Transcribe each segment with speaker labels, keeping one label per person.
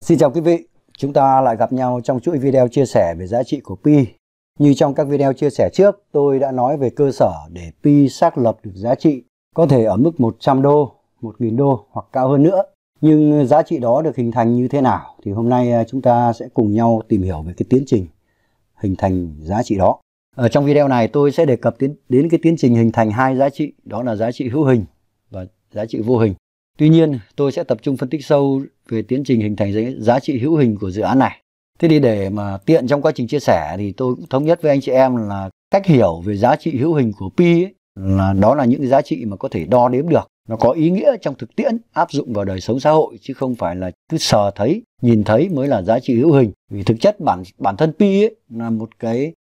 Speaker 1: Xin chào quý vị, chúng ta lại gặp nhau trong chuỗi video chia sẻ về giá trị của pi. Như trong các video chia sẻ trước, tôi đã nói về cơ sở để pi xác lập được giá trị, có thể ở mức 100 đô, 1.000 đô hoặc cao hơn nữa. Nhưng giá trị đó được hình thành như thế nào thì hôm nay chúng ta sẽ cùng nhau tìm hiểu về cái tiến trình hình thành giá trị đó. Ở trong video này tôi sẽ đề cập đến cái tiến trình hình thành hai giá trị, đó là giá trị hữu hình và giá trị vô hình. Tuy nhiên, tôi sẽ tập trung phân tích sâu về tiến trình hình thành giá trị hữu hình của dự án này. Thế thì để mà tiện trong quá trình chia sẻ thì tôi cũng thống nhất với anh chị em là cách hiểu về giá trị hữu hình của pi ấy, đó là những giá trị mà có thể đo đếm được. Nó có ý nghĩa trong thực tiễn áp dụng vào đời sống xã hội chứ không phải là cứ sờ thấy, nhìn thấy mới là giá trị hữu hình. Vì thực chất bản thân pi ấy là một cái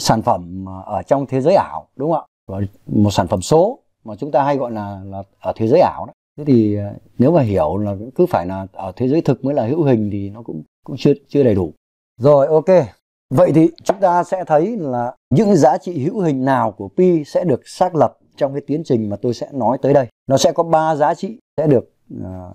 Speaker 1: sản phẩm ở trong thế giới ảo, đúng không ạ? Và một sản phẩm số mà chúng ta hay gọi là ở thế giới ảo đó. Thế thì nếu mà hiểu là cứ phải là ở thế giới thực mới là hữu hình thì nó cũng chưa đầy đủ. Rồi, ok. Vậy thì chúng ta sẽ thấy là những giá trị hữu hình nào của pi sẽ được xác lập trong cái tiến trình mà tôi sẽ nói tới đây. Nó sẽ có 3 giá trị sẽ được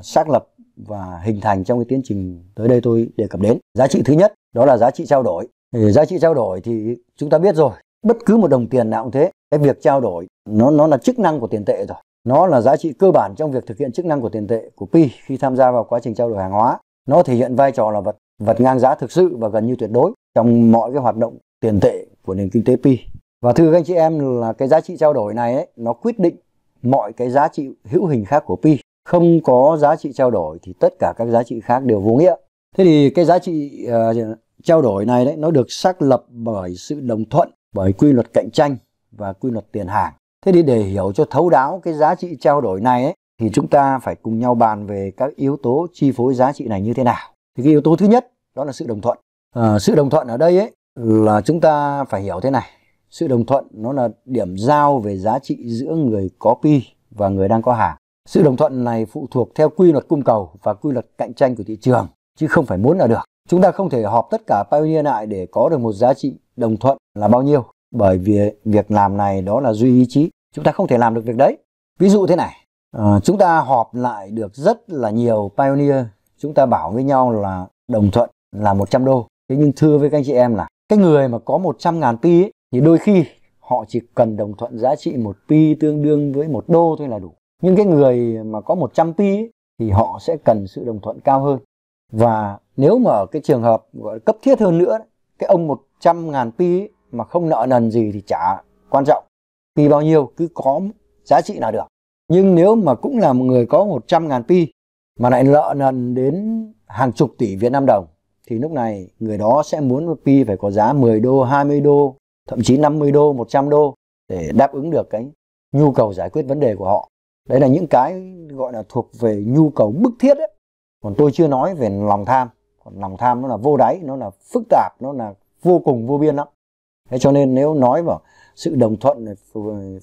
Speaker 1: xác lập và hình thành trong cái tiến trình tới đây tôi đề cập đến. Giá trị thứ nhất đó là giá trị trao đổi. Giá trị trao đổi thì chúng ta biết rồi, bất cứ một đồng tiền nào cũng thế, cái việc trao đổi nó là chức năng của tiền tệ rồi. Nó là giá trị cơ bản trong việc thực hiện chức năng của tiền tệ của pi khi tham gia vào quá trình trao đổi hàng hóa. Nó thể hiện vai trò là vật ngang giá thực sự và gần như tuyệt đối trong mọi cái hoạt động tiền tệ của nền kinh tế pi. Và thưa các anh chị em là cái giá trị trao đổi này ấy, nó quyết định mọi cái giá trị hữu hình khác của pi. Không có giá trị trao đổi thì tất cả các giá trị khác đều vô nghĩa. Thế thì cái giá trị trao đổi này đấy, nó được xác lập bởi sự đồng thuận, bởi quy luật cạnh tranh và quy luật tiền hàng. Thế thì để hiểu cho thấu đáo cái giá trị trao đổi này ấy, thì chúng ta phải cùng nhau bàn về các yếu tố chi phối giá trị này như thế nào. Thì cái yếu tố thứ nhất đó là sự đồng thuận. Sự đồng thuận ở đây ấy là chúng ta phải hiểu thế này. Sự đồng thuận nó là điểm giao về giá trị giữa người có pi và người đang có hàng. Sự đồng thuận này phụ thuộc theo quy luật cung cầu và quy luật cạnh tranh của thị trường, chứ không phải muốn là được. Chúng ta không thể họp tất cả pioneer lại để có được một giá trị đồng thuận là bao nhiêu. Bởi vì việc làm này đó là duy ý chí. Chúng ta không thể làm được việc đấy. Ví dụ thế này, chúng ta họp lại được rất là nhiều pioneer. Chúng ta bảo với nhau là đồng thuận là 100 đô. Thế nhưng thưa với các anh chị em là cái người mà có 100.000 pi ấy, thì đôi khi họ chỉ cần đồng thuận giá trị 1 pi tương đương với 1 đô thôi là đủ. Nhưng cái người mà có 100 pi ấy, thì họ sẽ cần sự đồng thuận cao hơn. Và nếu mà ở cái trường hợp gọi là cấp thiết hơn nữa, cái ông 100.000 pi ấy, mà không nợ nần gì thì chả quan trọng. Pi bao nhiêu cứ có giá trị là được. Nhưng nếu mà cũng là một người có 100.000 pi mà lại nợ nần đến hàng chục tỷ Việt Nam đồng thì lúc này người đó sẽ muốn một pi phải có giá 10 đô, 20 đô, thậm chí 50 đô, 100 đô để đáp ứng được cái nhu cầu giải quyết vấn đề của họ. Đấy là những cái gọi là thuộc về nhu cầu bức thiết ấy. Còn tôi chưa nói về lòng tham. Còn lòng tham nó là vô đáy, nó là phức tạp, nó là vô cùng vô biên lắm. Thế cho nên nếu nói vào sự đồng thuận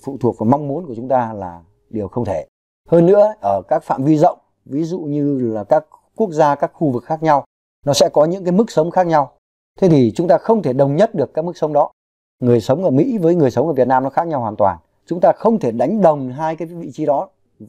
Speaker 1: phụ thuộc vào mong muốn của chúng ta là điều không thể. Hơn nữa ở các phạm vi rộng, ví dụ như là các quốc gia, các khu vực khác nhau, nó sẽ có những cái mức sống khác nhau. Thế thì chúng ta không thể đồng nhất được các mức sống đó. Người sống ở Mỹ với người sống ở Việt Nam nó khác nhau hoàn toàn. Chúng ta không thể đánh đồng hai cái vị trí đó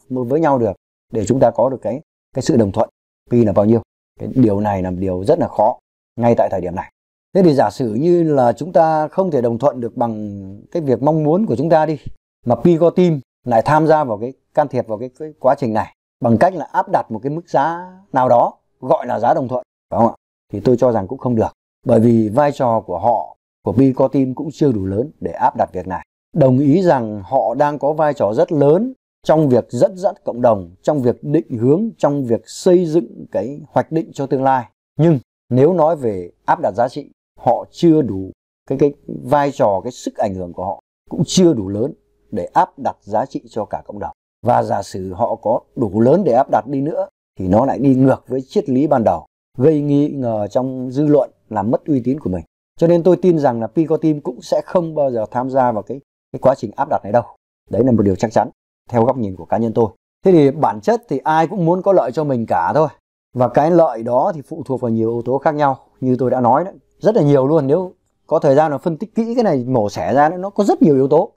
Speaker 1: với nhau được để chúng ta có được cái sự đồng thuận. Pi là bao nhiêu? Cái điều này là điều rất là khó ngay tại thời điểm này. Thế thì giả sử như là chúng ta không thể đồng thuận được bằng cái việc mong muốn của chúng ta đi, mà pi co team lại tham gia vào cái can thiệp vào cái quá trình này bằng cách là áp đặt một cái mức giá nào đó gọi là giá đồng thuận, phải không ạ? Thì tôi cho rằng cũng không được. Bởi vì vai trò của họ, của pi co team cũng chưa đủ lớn để áp đặt việc này. Đồng ý rằng họ đang có vai trò rất lớn trong việc dẫn dắt cộng đồng, trong việc định hướng, trong việc xây dựng cái hoạch định cho tương lai. Nhưng nếu nói về áp đặt giá trị, họ chưa đủ cái vai trò, cái sức ảnh hưởng của họ cũng chưa đủ lớn để áp đặt giá trị cho cả cộng đồng. Và giả sử họ có đủ lớn để áp đặt đi nữa thì nó lại đi ngược với triết lý ban đầu, gây nghi ngờ trong dư luận, làm mất uy tín của mình. Cho nên tôi tin rằng là pi co team cũng sẽ không bao giờ tham gia vào cái quá trình áp đặt này đâu. Đấy là một điều chắc chắn theo góc nhìn của cá nhân tôi. Thế thì bản chất thì ai cũng muốn có lợi cho mình cả thôi. Và cái lợi đó thì phụ thuộc vào nhiều yếu tố khác nhau. Như tôi đã nói đấy, rất là nhiều luôn. Nếu có thời gian mà phân tích kỹ cái này, mổ xẻ ra, nó có rất nhiều yếu tố.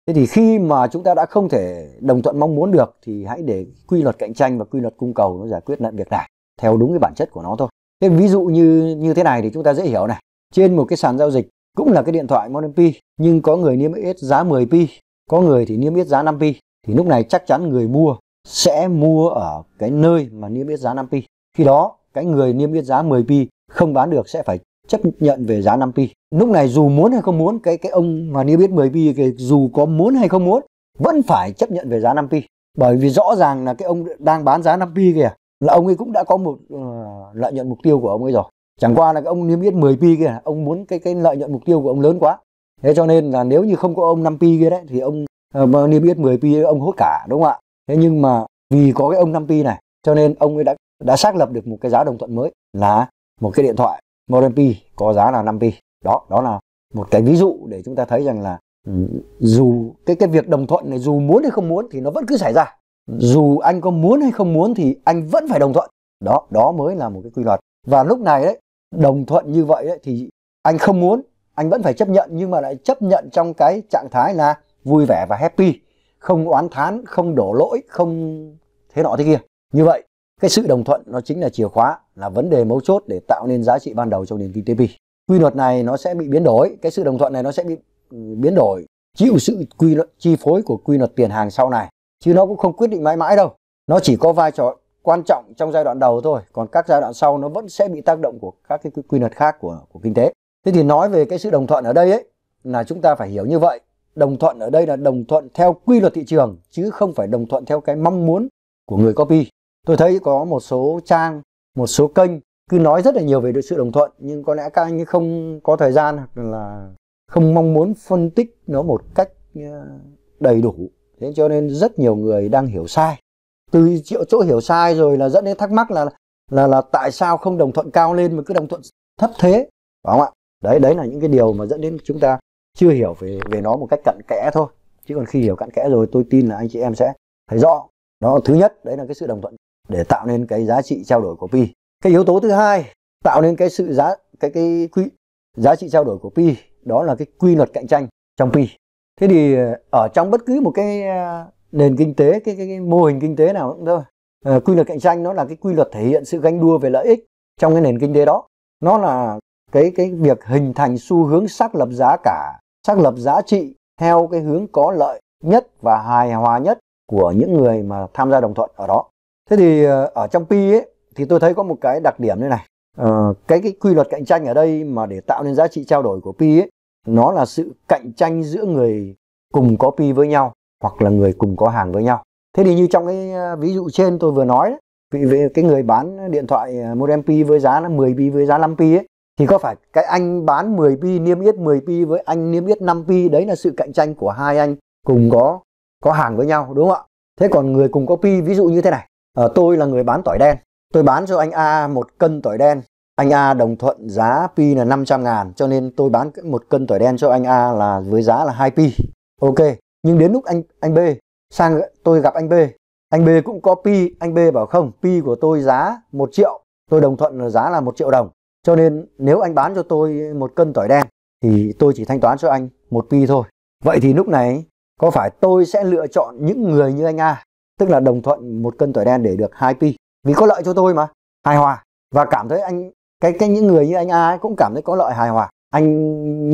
Speaker 1: Thế thì khi mà chúng ta đã không thể đồng thuận mong muốn được thì hãy để quy luật cạnh tranh và quy luật cung cầu nó giải quyết lại việc này theo đúng cái bản chất của nó thôi. Thế ví dụ như thế này thì chúng ta dễ hiểu này. Trên một cái sàn giao dịch cũng là cái điện thoại Model P, nhưng có người niêm yết giá 10 pi, có người thì niêm yết giá 5 pi, thì lúc này chắc chắn người mua sẽ mua ở cái nơi mà niêm yết giá 5 pi. Khi đó cái người niêm yết giá 10 pi không bán được sẽ phải chấp nhận về giá 5 pi. Lúc này dù muốn hay không muốn, cái ông mà niêm yết 10 pi thì dù có muốn hay không muốn vẫn phải chấp nhận về giá 5 pi. Bởi vì rõ ràng là cái ông đang bán giá 5 pi kìa, là ông ấy cũng đã có một lợi nhuận mục tiêu của ông ấy rồi. Chẳng qua là cái ông niêm yết 10 pi kia, ông muốn cái lợi nhuận mục tiêu của ông lớn quá. Thế cho nên là nếu như không có ông 5 pi kia đấy thì ông niêm yết 10 pi ông hốt cả, đúng không ạ? Thế nhưng mà vì có cái ông 5 pi này cho nên ông ấy đã xác lập được một cái giá đồng thuận mới là một cái điện thoại Model P có giá là 5 pi. Đó là một cái ví dụ để chúng ta thấy rằng là dù cái việc đồng thuận này dù muốn hay không muốn thì nó vẫn cứ xảy ra. Dù anh có muốn hay không muốn thì anh vẫn phải đồng thuận. Đó mới là một cái quy luật. Và lúc này đấy, đồng thuận như vậy đấy, thì anh không muốn, anh vẫn phải chấp nhận, nhưng mà lại chấp nhận trong cái trạng thái là vui vẻ và happy, không oán thán, không đổ lỗi, không thế nọ thế kia. Như vậy cái sự đồng thuận nó chính là chìa khóa, là vấn đề mấu chốt để tạo nên giá trị ban đầu trong nền kinh tế P. Quy luật này nó sẽ bị biến đổi, cái sự đồng thuận này nó sẽ bị biến đổi, chịu sự quy luật chi phối của quy luật tiền hàng sau này, chứ nó cũng không quyết định mãi mãi đâu. Nó chỉ có vai trò quan trọng trong giai đoạn đầu thôi, còn các giai đoạn sau nó vẫn sẽ bị tác động của các cái quy luật khác của kinh tế. Thế thì nói về cái sự đồng thuận ở đây ấy, là chúng ta phải hiểu như vậy. Đồng thuận ở đây là đồng thuận theo quy luật thị trường, chứ không phải đồng thuận theo cái mong muốn của người copy. Tôi thấy có một số trang, một số kênh cứ nói rất là nhiều về sự đồng thuận, nhưng có lẽ các anh không có thời gian hoặc là không mong muốn phân tích nó một cách đầy đủ. Thế cho nên rất nhiều người đang hiểu sai. Từ chỗ hiểu sai rồi là dẫn đến thắc mắc là tại sao không đồng thuận cao lên mà cứ đồng thuận thấp thế, phải không ạ? Đấy là những cái điều mà dẫn đến chúng ta chưa hiểu về nó một cách cặn kẽ thôi. Chứ còn khi hiểu cặn kẽ rồi, tôi tin là anh chị em sẽ thấy rõ. Đó, thứ nhất đấy là cái sự đồng thuận để tạo nên cái giá trị trao đổi của Pi. Cái yếu tố thứ hai tạo nên cái sự giá trị trao đổi của Pi, đó là cái quy luật cạnh tranh trong Pi. Thế thì ở trong bất cứ một cái nền kinh tế, cái mô hình kinh tế nào cũng thôi, quy luật cạnh tranh nó là cái quy luật thể hiện sự ganh đua về lợi ích trong cái nền kinh tế đó. Nó là cái việc hình thành xu hướng xác lập giá cả, xác lập giá trị theo cái hướng có lợi nhất và hài hòa nhất của những người mà tham gia đồng thuận ở đó. Thế thì ở trong Pi ấy, thì tôi thấy có một cái đặc điểm như này. Cái quy luật cạnh tranh ở đây mà để tạo nên giá trị trao đổi của Pi ấy, nó là sự cạnh tranh giữa người cùng có Pi với nhau hoặc là người cùng có hàng với nhau. Thế thì như trong cái ví dụ trên tôi vừa nói đấy, về cái người bán điện thoại Model P với giá là 10 pi với giá 5 pi ấy, thì có phải cái anh bán 10 pi niêm yết 10 pi với anh niêm yết 5 pi, đấy là sự cạnh tranh của hai anh cùng có hàng với nhau, đúng không ạ? Thế còn người cùng có Pi, ví dụ như thế này, tôi là người bán tỏi đen, tôi bán cho anh A 1 cân tỏi đen, anh A đồng thuận giá Pi là 500.000, cho nên tôi bán 1 cân tỏi đen cho anh A là với giá là 2 pi. Ok, nhưng đến lúc anh B sang, tôi gặp anh B cũng có Pi, anh B bảo không, Pi của tôi giá 1 triệu, tôi đồng thuận là giá là 1 triệu đồng, cho nên nếu anh bán cho tôi 1 cân tỏi đen thì tôi chỉ thanh toán cho anh 1 pi thôi. Vậy thì lúc này có phải tôi sẽ lựa chọn những người như anh A, tức là đồng thuận 1 cân tỏi đen để được 2 pi, vì có lợi cho tôi mà, hài hòa, và cảm thấy những người như anh A ấy cũng cảm thấy có lợi, hài hòa. Những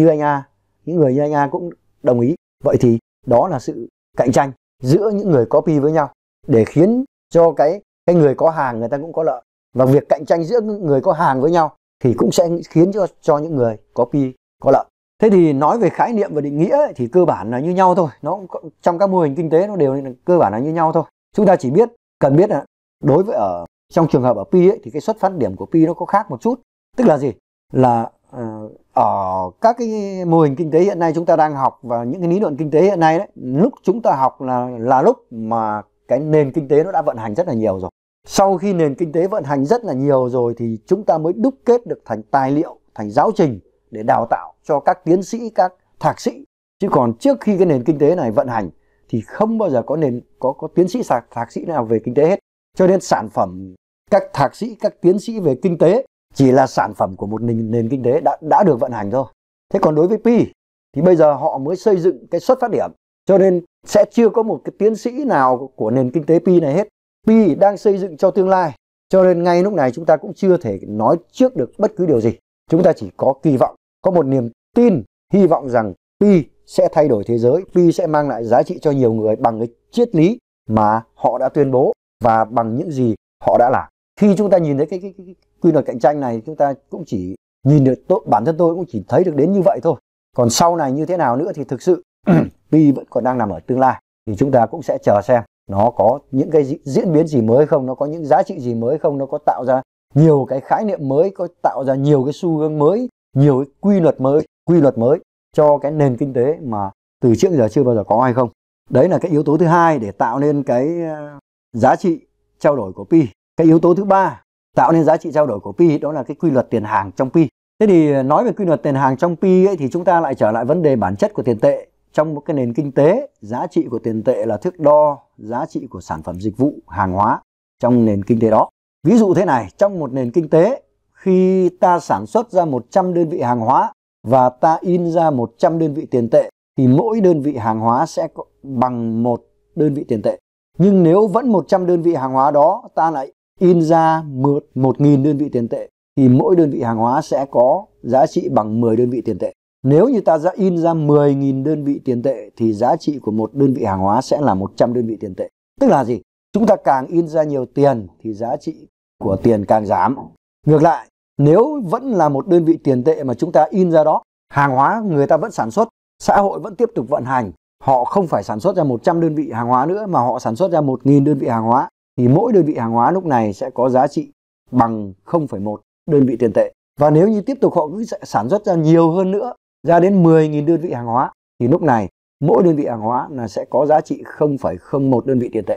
Speaker 1: người như anh A cũng đồng ý. Vậy thì đó là sự cạnh tranh giữa những người có Pi với nhau để khiến cho cái người có hàng người ta cũng có lợi, và việc cạnh tranh giữa người có hàng với nhau thì cũng sẽ khiến cho những người có Pi có lợi. Thế thì nói về khái niệm và định nghĩa ấy, thì cơ bản là như nhau thôi. Nó trong các mô hình kinh tế nó đều là cơ bản là như nhau thôi. Chúng ta chỉ cần biết là đối với trong trường hợp ở Pi ấy, thì cái xuất phát điểm của Pi nó có khác một chút. Tức là gì? Là ở các cái mô hình kinh tế hiện nay chúng ta đang học, và những cái lý luận kinh tế hiện nay đấy, lúc chúng ta học là lúc mà cái nền kinh tế nó đã vận hành rất là nhiều rồi. Sau khi nền kinh tế vận hành rất là nhiều rồi thì chúng ta mới đúc kết được thành tài liệu, thành giáo trình để đào tạo cho các tiến sĩ, các thạc sĩ. Chứ còn trước khi cái nền kinh tế này vận hành thì không bao giờ có tiến sĩ thạc sĩ nào về kinh tế hết. Cho nên sản phẩm các thạc sĩ, các tiến sĩ về kinh tế chỉ là sản phẩm của một nền kinh tế đã được vận hành thôi. Thế còn đối với Pi thì bây giờ họ mới xây dựng cái xuất phát điểm, cho nên sẽ chưa có một cái tiến sĩ nào của nền kinh tế Pi này hết. Pi đang xây dựng cho tương lai, Cho nên ngay lúc này chúng ta cũng chưa thể nói trước được bất cứ điều gì. Chúng ta chỉ có kỳ vọng, có một niềm tin, hy vọng rằng Pi sẽ thay đổi thế giới, Pi sẽ mang lại giá trị cho nhiều người bằng cái triết lý mà họ đã tuyên bố và bằng những gì họ đã làm. Khi chúng ta nhìn thấy cái quy luật cạnh tranh này, chúng ta cũng chỉ nhìn được, bản thân tôi cũng chỉ thấy được đến như vậy thôi. Còn sau này như thế nào nữa thì thực sự Pi vẫn còn đang nằm ở tương lai, thì chúng ta cũng sẽ chờ xem nó có những cái diễn biến gì mới không, nó có những giá trị gì mới không, nó có tạo ra nhiều cái khái niệm mới, có tạo ra nhiều cái xu hướng mới, nhiều cái quy luật mới cho cái nền kinh tế mà từ trước giờ chưa bao giờ có hay không. Đấy là cái yếu tố thứ hai để tạo nên cái giá trị trao đổi của Pi. Cái yếu tố thứ ba tạo nên giá trị trao đổi của Pi đó là cái quy luật tiền hàng trong Pi. Thế thì nói về quy luật tiền hàng trong Pi ấy, thì chúng ta lại trở lại vấn đề bản chất của tiền tệ. Trong một cái nền kinh tế, giá trị của tiền tệ là thước đo giá trị của sản phẩm dịch vụ, hàng hóa trong nền kinh tế đó. Ví dụ thế này, trong một nền kinh tế, khi ta sản xuất ra 100 đơn vị hàng hóa và ta in ra 100 đơn vị tiền tệ thì mỗi đơn vị hàng hóa sẽ bằng 1 đơn vị tiền tệ. Nhưng nếu vẫn 100 đơn vị hàng hóa đó ta lại in ra 1.000 đơn vị tiền tệ thì mỗi đơn vị hàng hóa sẽ có giá trị bằng 10 đơn vị tiền tệ. Nếu như ta in ra 10.000 đơn vị tiền tệ thì giá trị của một đơn vị hàng hóa sẽ là 100 đơn vị tiền tệ. Tức là gì? Chúng ta càng in ra nhiều tiền thì giá trị của tiền càng giảm. Ngược lại, nếu vẫn là một đơn vị tiền tệ mà chúng ta in ra đó, hàng hóa người ta vẫn sản xuất, xã hội vẫn tiếp tục vận hành, họ không phải sản xuất ra 100 đơn vị hàng hóa nữa mà họ sản xuất ra 1.000 đơn vị hàng hóa, thì mỗi đơn vị hàng hóa lúc này sẽ có giá trị bằng 0,1 đơn vị tiền tệ. Và nếu như tiếp tục họ cứ sản xuất ra nhiều hơn nữa, ra đến 10.000 đơn vị hàng hóa, thì lúc này mỗi đơn vị hàng hóa là sẽ có giá trị 0,01 đơn vị tiền tệ.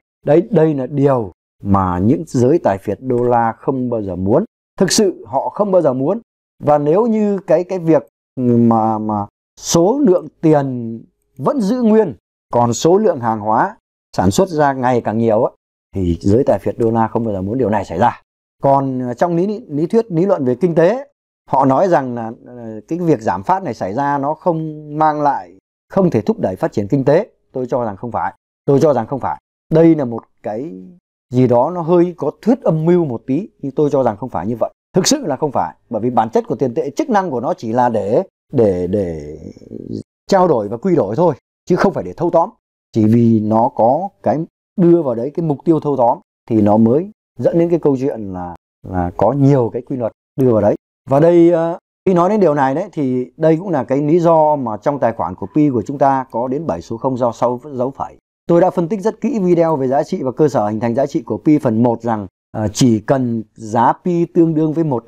Speaker 1: Đây là điều mà những giới tài phiệt đô la không bao giờ muốn. Thực sự họ không bao giờ muốn. Và nếu như cái việc mà số lượng tiền vẫn giữ nguyên, còn số lượng hàng hóa sản xuất ra ngày càng nhiều thì giới tài phiệt đô la không bao giờ muốn điều này xảy ra. Còn trong lý thuyết, lý luận về kinh tế, họ nói rằng là cái việc giảm phát này xảy ra nó không thể thúc đẩy phát triển kinh tế. Tôi cho rằng không phải. Đây là một cái gì đó nó hơi có thuyết âm mưu một tí, nhưng tôi cho rằng không phải như vậy. Thực sự là không phải, bởi vì bản chất của tiền tệ, chức năng của nó chỉ là để trao đổi và quy đổi thôi, chứ không phải để thâu tóm. Chỉ vì nó có cái đưa vào đấy cái mục tiêu thâu tóm thì nó mới dẫn đến cái câu chuyện là có nhiều cái quy luật đưa vào đấy. Và đây khi nói đến điều này đấy thì đây cũng là cái lý do mà trong tài khoản của Pi của chúng ta có đến 7 số 0 do sau dấu phẩy. Tôi đã phân tích rất kỹ video về giá trị và cơ sở hình thành giá trị của Pi phần 1 rằng chỉ cần giá Pi tương đương với 1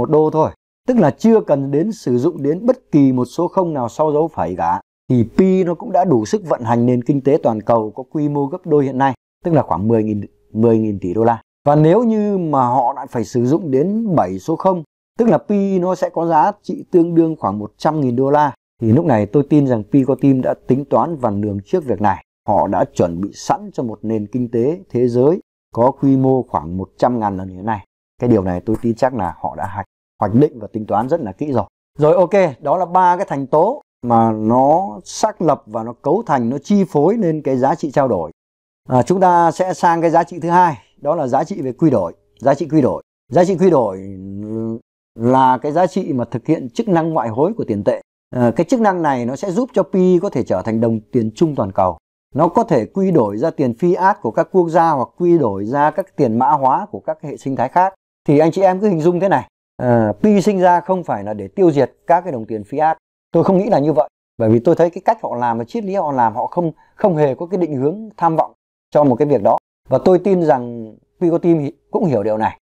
Speaker 1: đô thôi, tức là chưa cần đến sử dụng đến bất kỳ một số 0 nào sau dấu phẩy cả, thì Pi nó cũng đã đủ sức vận hành nền kinh tế toàn cầu có quy mô gấp đôi hiện nay, tức là khoảng 10.000 tỷ đô la. Và nếu như mà họ lại phải sử dụng đến 7 số 0, tức là Pi nó sẽ có giá trị tương đương khoảng 100.000 đô la, thì lúc này tôi tin rằng Pi-Co-Team đã tính toán và lường trước việc này. Họ đã chuẩn bị sẵn cho một nền kinh tế thế giới có quy mô khoảng 100.000 lần như thế này. Cái điều này tôi tin chắc là họ đã hoạch định và tính toán rất là kỹ rồi. Rồi, ok, đó là 3 cái thành tố mà nó xác lập và nó cấu thành, nó chi phối nên cái giá trị trao đổi. Chúng ta sẽ sang cái giá trị thứ hai, đó là giá trị về quy đổi. Giá trị quy đổi là cái giá trị mà thực hiện chức năng ngoại hối của tiền tệ. Cái chức năng này nó sẽ giúp cho Pi có thể trở thành đồng tiền chung toàn cầu. Nó có thể quy đổi ra tiền fiat của các quốc gia hoặc quy đổi ra các tiền mã hóa của các hệ sinh thái khác. Thì anh chị em cứ hình dung thế này, Pi sinh ra không phải là để tiêu diệt các cái đồng tiền fiat. Tôi không nghĩ là như vậy, bởi vì tôi thấy cái cách họ làm và triết lý họ làm, họ không hề có cái định hướng tham vọng cho một cái việc đó. Và tôi tin rằng Pi-Co-Team cũng hiểu điều này.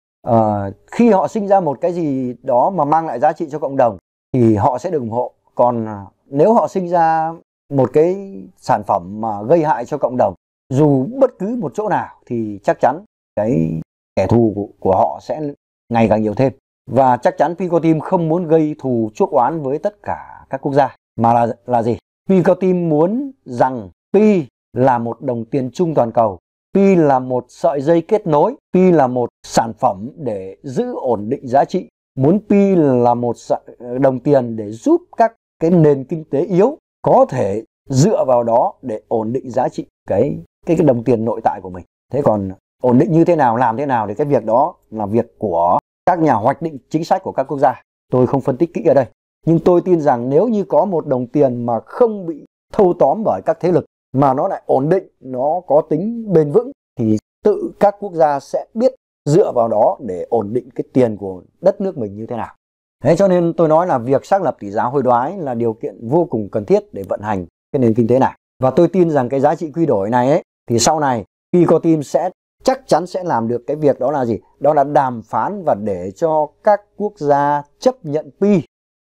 Speaker 1: Khi họ sinh ra một cái gì đó mà mang lại giá trị cho cộng đồng thì họ sẽ được ủng hộ. Còn nếu họ sinh ra một cái sản phẩm mà gây hại cho cộng đồng, dù bất cứ một chỗ nào, thì chắc chắn cái kẻ thù của họ sẽ ngày càng nhiều thêm. Và chắc chắn Pi-Co-Team không muốn gây thù chuốc oán với tất cả các quốc gia, mà là gì? Pi-Co-Team muốn rằng Pi là một đồng tiền chung toàn cầu, Pi là một sợi dây kết nối, Pi là một sản phẩm để giữ ổn định giá trị, muốn Pi là một đồng tiền để giúp các cái nền kinh tế yếu có thể dựa vào đó để ổn định giá trị cái đồng tiền nội tại của mình. Thế còn ổn định như thế nào, làm thế nào thì cái việc đó là việc của các nhà hoạch định chính sách của các quốc gia. Tôi không phân tích kỹ ở đây. Nhưng tôi tin rằng nếu như có một đồng tiền mà không bị thâu tóm bởi các thế lực, mà nó lại ổn định, nó có tính bền vững, thì tự các quốc gia sẽ biết dựa vào đó để ổn định cái tiền của đất nước mình như thế nào. Thế cho nên tôi nói là việc xác lập tỷ giá hối đoái là điều kiện vô cùng cần thiết để vận hành cái nền kinh tế này. Và tôi tin rằng cái giá trị quy đổi này ấy, thì sau này P-Cotim sẽ chắc chắn sẽ làm được cái việc đó là gì? Đó là đàm phán và để cho các quốc gia chấp nhận Pi.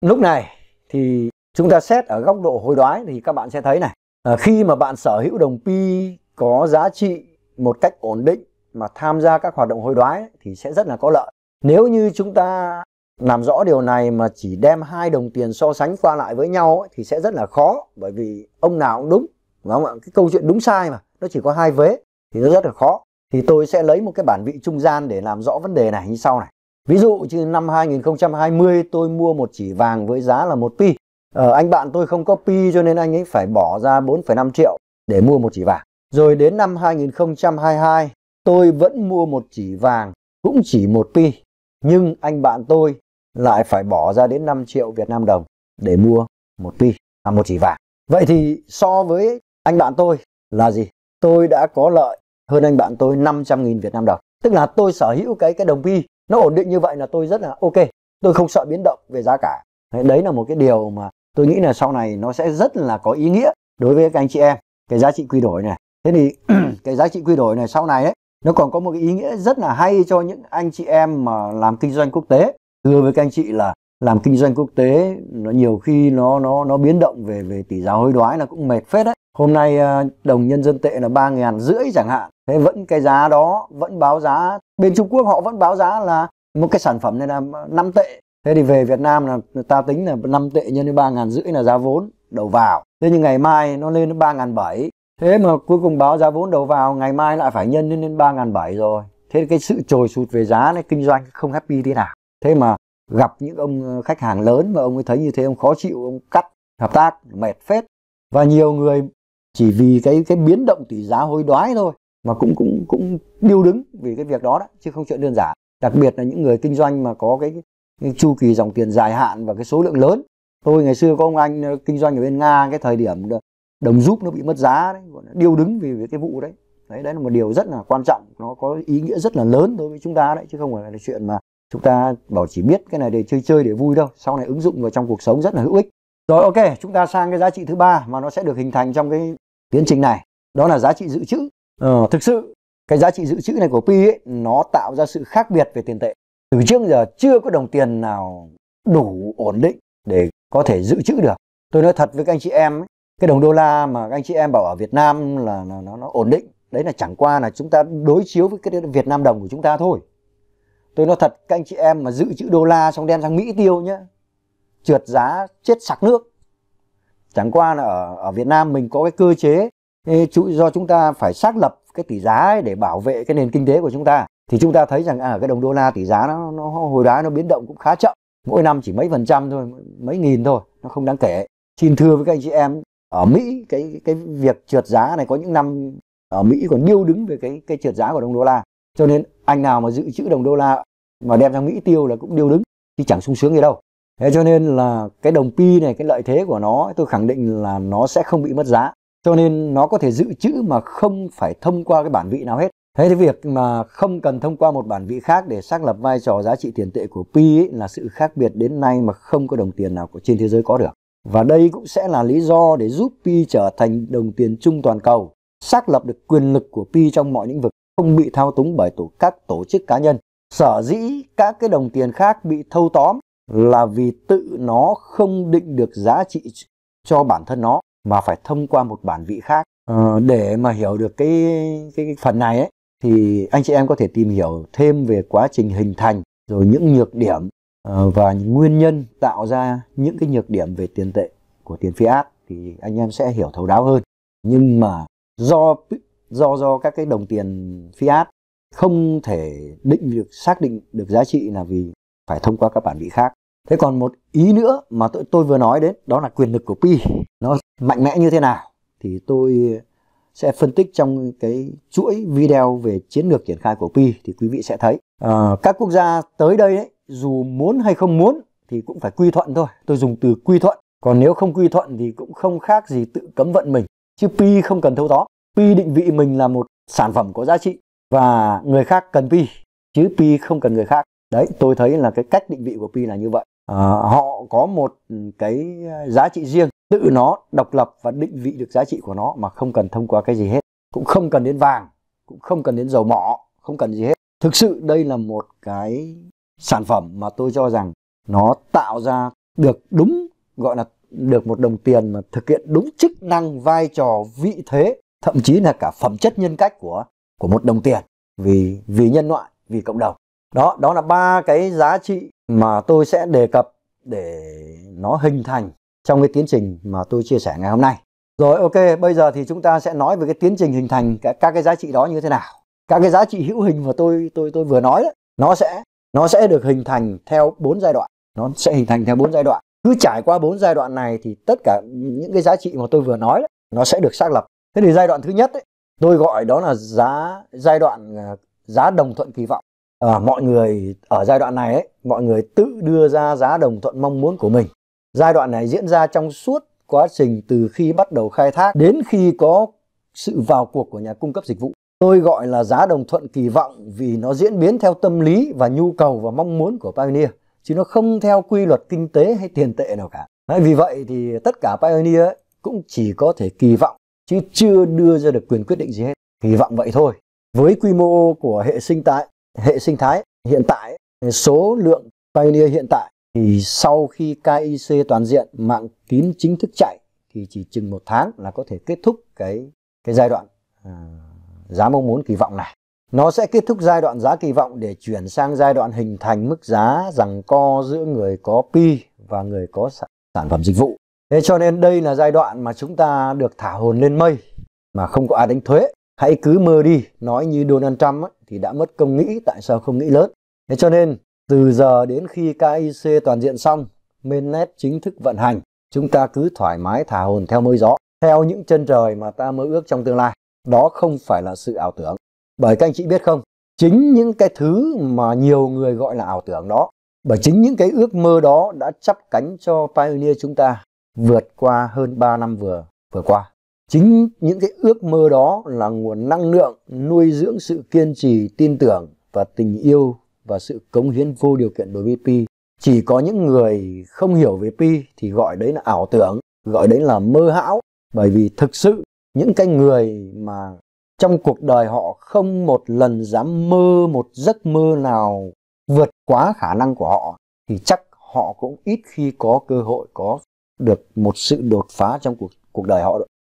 Speaker 1: Lúc này thì chúng ta xét ở góc độ hối đoái thì các bạn sẽ thấy này, khi mà bạn sở hữu đồng Pi có giá trị một cách ổn định mà tham gia các hoạt động hối đoái thì sẽ rất là có lợi. Nếu như chúng ta làm rõ điều này mà chỉ đem hai đồng tiền so sánh qua lại với nhau ấy, thì sẽ rất là khó, bởi vì ông nào cũng đúng, đúng không ạ? Cái câu chuyện đúng sai mà nó chỉ có hai vế thì nó rất là khó. Thì tôi sẽ lấy một cái bản vị trung gian để làm rõ vấn đề này như sau này. Ví dụ như năm 2020 tôi mua một chỉ vàng với giá là 1 Pi. Anh bạn tôi không có Pi cho nên anh ấy phải bỏ ra 4,5 triệu để mua một chỉ vàng. Rồi đến năm 2022 tôi vẫn mua một chỉ vàng cũng chỉ 1 Pi. Nhưng anh bạn tôi lại phải bỏ ra đến 5 triệu Việt Nam đồng để mua một Pi, một chỉ vàng. Vậy thì so với anh bạn tôi là gì? Tôi đã có lợi hơn anh bạn tôi 500.000 Việt Nam đồng. Tức là tôi sở hữu cái đồng Pi nó ổn định như vậy là tôi rất là ok. Tôi không sợ biến động về giá cả. Đấy là một cái điều mà tôi nghĩ là sau này nó sẽ rất là có ý nghĩa đối với các anh chị em. Cái giá trị quy đổi này. Thế thì cái giá trị quy đổi này sau này ấy, nó còn có một cái ý nghĩa rất là hay cho những anh chị em mà làm kinh doanh quốc tế. Thưa với các anh chị là làm kinh doanh quốc tế nó nhiều khi nó biến động về tỷ giá hối đoái là cũng mệt phết đấy. Hôm nay đồng nhân dân tệ là 3.500 chẳng hạn. Thế vẫn cái giá đó vẫn báo giá, bên Trung Quốc họ vẫn báo giá là một cái sản phẩm này là 5 tệ. Thế thì về Việt Nam là ta tính là 5 tệ nhân với 3.500 là giá vốn đầu vào. Thế nhưng ngày mai nó lên đến 3.700. Thế mà cuối cùng báo giá vốn đầu vào ngày mai lại phải nhân lên 3.700 rồi. Thế cái sự trồi sụt về giá này kinh doanh không happy thế nào. Thế mà gặp những ông khách hàng lớn mà ông ấy thấy như thế ông khó chịu, ông cắt hợp tác mệt phết. Và nhiều người chỉ vì cái biến động tỷ giá hối đoái thôi mà cũng điêu đứng vì cái việc đó đấy, chứ không chuyện đơn giản. Đặc biệt là những người kinh doanh mà có cái chu kỳ dòng tiền dài hạn và cái số lượng lớn. Tôi ngày xưa có ông anh kinh doanh ở bên Nga, cái thời điểm đồng rúp nó bị mất giá đấy, điêu đứng vì cái vụ đấy. Đấy là một điều rất là quan trọng, nó có ý nghĩa rất là lớn đối với chúng ta đấy, chứ không phải là chuyện mà chúng ta bảo chỉ biết cái này để chơi để vui đâu. Sau này ứng dụng vào trong cuộc sống rất là hữu ích. Rồi ok, chúng ta sang cái giá trị thứ ba mà nó sẽ được hình thành trong cái tiến trình này. Đó là giá trị dự trữ. Thực sự cái giá trị dự trữ này của Pi ấy, nó tạo ra sự khác biệt về tiền tệ. Từ trước giờ chưa có đồng tiền nào đủ ổn định để có thể dự trữ được. Tôi nói thật với các anh chị em ấy, cái đồng đô la mà các anh chị em bảo ở Việt Nam là nó ổn định, đấy là chẳng qua là chúng ta đối chiếu với cái Việt Nam đồng của chúng ta thôi. Tôi nói thật, các anh chị em mà dự trữ đô la xong đem sang Mỹ tiêu nhá, trượt giá chết sặc nước. Chẳng qua là ở Việt Nam mình có cái cơ chế do chúng ta phải xác lập cái tỷ giá ấy để bảo vệ cái nền kinh tế của chúng ta. Thì chúng ta thấy rằng cái đồng đô la tỷ giá nó hồi đoái, nó biến động cũng khá chậm. Mỗi năm chỉ mấy % thôi, mấy nghìn thôi, nó không đáng kể. Xin thưa với các anh chị em, ở Mỹ cái việc trượt giá này có những năm ở Mỹ còn điêu đứng về cái trượt giá của đồng đô la. Cho nên anh nào mà dự trữ đồng đô la mà đem sang Mỹ tiêu là cũng điêu đứng, chứ chẳng sung sướng gì đâu. Thế cho nên là cái đồng Pi này, cái lợi thế của nó tôi khẳng định là nó sẽ không bị mất giá. Cho nên nó có thể dự trữ mà không phải thông qua cái bản vị nào hết. Thế thì việc mà không cần thông qua một bản vị khác để xác lập vai trò giá trị tiền tệ của Pi ấy, là sự khác biệt đến nay mà không có đồng tiền nào của trên thế giới có được. Và đây cũng sẽ là lý do để giúp Pi trở thành đồng tiền chung toàn cầu, xác lập được quyền lực của Pi trong mọi lĩnh vực, không bị thao túng bởi các tổ chức cá nhân. Sở dĩ các cái đồng tiền khác bị thâu tóm là vì tự nó không định được giá trị cho bản thân nó mà phải thông qua một bản vị khác. Để mà hiểu được cái phần này ấy, thì anh chị em có thể tìm hiểu thêm về quá trình hình thành, rồi những nhược điểm và những nguyên nhân tạo ra những cái nhược điểm về tiền tệ của tiền fiat thì anh em sẽ hiểu thấu đáo hơn. Nhưng mà do các cái đồng tiền fiat không thể xác định được giá trị là vì phải thông qua các bản vị khác. Thế còn một ý nữa mà tôi vừa nói đến, đó là quyền lực của Pi nó mạnh mẽ như thế nào, thì tôi sẽ phân tích trong cái chuỗi video về chiến lược triển khai của Pi thì quý vị sẽ thấy các quốc gia tới đây ấy, dù muốn hay không muốn thì cũng phải quy thuận thôi. Tôi dùng từ quy thuận, còn nếu không quy thuận thì cũng không khác gì tự cấm vận mình. Chứ Pi không cần thâu tóm. Pi định vị mình là một sản phẩm có giá trị và người khác cần Pi, chứ Pi không cần người khác. Đấy, tôi thấy là cái cách định vị của Pi là như vậy. Họ có một cái giá trị riêng, tự nó độc lập và định vị được giá trị của nó mà không cần thông qua cái gì hết. Cũng không cần đến vàng, cũng không cần đến dầu mỏ, không cần gì hết. Thực sự đây là một cái sản phẩm mà tôi cho rằng nó tạo ra được đúng, gọi là được một đồng tiền mà thực hiện đúng chức năng, vai trò, vị thế, thậm chí là cả phẩm chất nhân cách của một đồng tiền vì nhân loại, vì cộng đồng. Đó là 3 cái giá trị mà tôi sẽ đề cập để nó hình thành trong cái tiến trình mà tôi chia sẻ ngày hôm nay. Rồi, ok, bây giờ thì chúng ta sẽ nói về cái tiến trình hình thành các cái giá trị đó như thế nào. Các cái giá trị hữu hình mà tôi vừa nói đấy, nó sẽ được hình thành theo 4 giai đoạn. Nó sẽ hình thành theo 4 giai đoạn. Cứ trải qua 4 giai đoạn này thì tất cả những cái giá trị mà tôi vừa nói đấy, nó sẽ được xác lập. Thế thì giai đoạn thứ nhất ấy, tôi gọi đó là giai đoạn giá đồng thuận kỳ vọng. Mọi người ở giai đoạn này ấy, mọi người tự đưa ra giá đồng thuận mong muốn của mình. Giai đoạn này diễn ra trong suốt quá trình từ khi bắt đầu khai thác đến khi có sự vào cuộc của nhà cung cấp dịch vụ. Tôi gọi là giá đồng thuận kỳ vọng vì nó diễn biến theo tâm lý và nhu cầu và mong muốn của Pioneer, chứ nó không theo quy luật kinh tế hay tiền tệ nào cả. Đấy, vì vậy thì tất cả Pioneer ấy cũng chỉ có thể kỳ vọng chứ chưa đưa ra được quyền quyết định gì hết. Kỳ vọng vậy thôi. Với quy mô của hệ sinh thái hiện tại, số lượng Pioneer hiện tại thì sau khi KIC toàn diện mạng kín chính thức chạy thì chỉ chừng 1 tháng là có thể kết thúc cái giai đoạn giá mong muốn kỳ vọng này. Nó sẽ kết thúc giai đoạn giá kỳ vọng để chuyển sang giai đoạn hình thành mức giá giằng co giữa người có Pi và người có sản phẩm dịch vụ. Thế cho nên đây là giai đoạn mà chúng ta được thả hồn lên mây mà không có ai đánh thuế. Hãy cứ mơ đi, nói như Donald Trump ấy, thì đã mất công nghĩ, tại sao không nghĩ lớn. Thế cho nên từ giờ đến khi KIC toàn diện xong, mainnet chính thức vận hành, chúng ta cứ thoải mái thả hồn theo mây gió, theo những chân trời mà ta mơ ước trong tương lai. Đó không phải là sự ảo tưởng. Bởi các anh chị biết không, chính những cái thứ mà nhiều người gọi là ảo tưởng đó, bởi chính những cái ước mơ đó đã chắp cánh cho Pioneer chúng ta vượt qua hơn 3 năm vừa qua. Chính những cái ước mơ đó là nguồn năng lượng nuôi dưỡng sự kiên trì, tin tưởng và tình yêu và sự cống hiến vô điều kiện đối với Pi. Chỉ có những người không hiểu về Pi thì gọi đấy là ảo tưởng, gọi đấy là mơ hão. Bởi vì thực sự những cái người mà trong cuộc đời họ không một lần dám mơ một giấc mơ nào vượt quá khả năng của họ thì chắc họ cũng ít khi có cơ hội có được một sự đột phá trong cuộc đời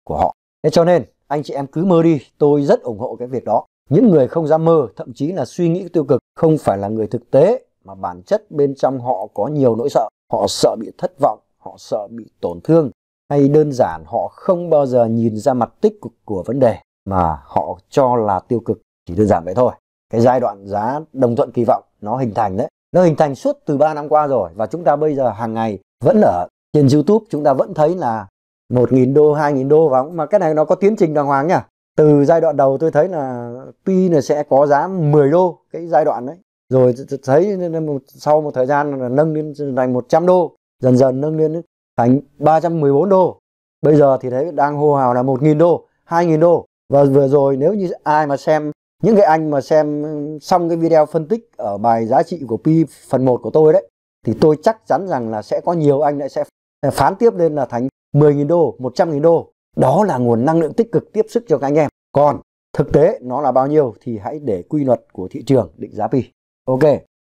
Speaker 1: của họ. Thế cho nên anh chị em cứ mơ đi, tôi rất ủng hộ cái việc đó. Những người không dám mơ, thậm chí là suy nghĩ tiêu cực, không phải là người thực tế mà bản chất bên trong họ có nhiều nỗi sợ. Họ sợ bị thất vọng, họ sợ bị tổn thương, hay đơn giản họ không bao giờ nhìn ra mặt tích cực của vấn đề mà họ cho là tiêu cực. Chỉ đơn giản vậy thôi. Cái giai đoạn giá đồng thuận kỳ vọng nó hình thành đấy, nó hình thành suốt từ 3 năm qua rồi, và chúng ta bây giờ hàng ngày vẫn ở trên YouTube chúng ta vẫn thấy là 1.000 đô, 2.000 đô vào, mà cái này nó có tiến trình đàng hoàng nhá. Từ giai đoạn đầu tôi thấy là Pi là sẽ có giá 10 đô cái giai đoạn đấy, rồi thấy sau một thời gian là nâng lên thành 100 đô, dần dần nâng lên thành 314 đô. Bây giờ thì thấy đang hô hào là 1.000 đô, 2.000 đô. Và vừa rồi nếu như ai mà xem, những cái anh mà xem xong cái video phân tích ở bài giá trị của Pi phần 1 của tôi đấy, thì tôi chắc chắn rằng là sẽ có nhiều anh lại sẽ phán tiếp lên là thành 10.000 đô, 100.000 đô. Đó là nguồn năng lượng tích cực tiếp sức cho các anh em. Còn thực tế nó là bao nhiêu thì hãy để quy luật của thị trường định giá Pi. Ok,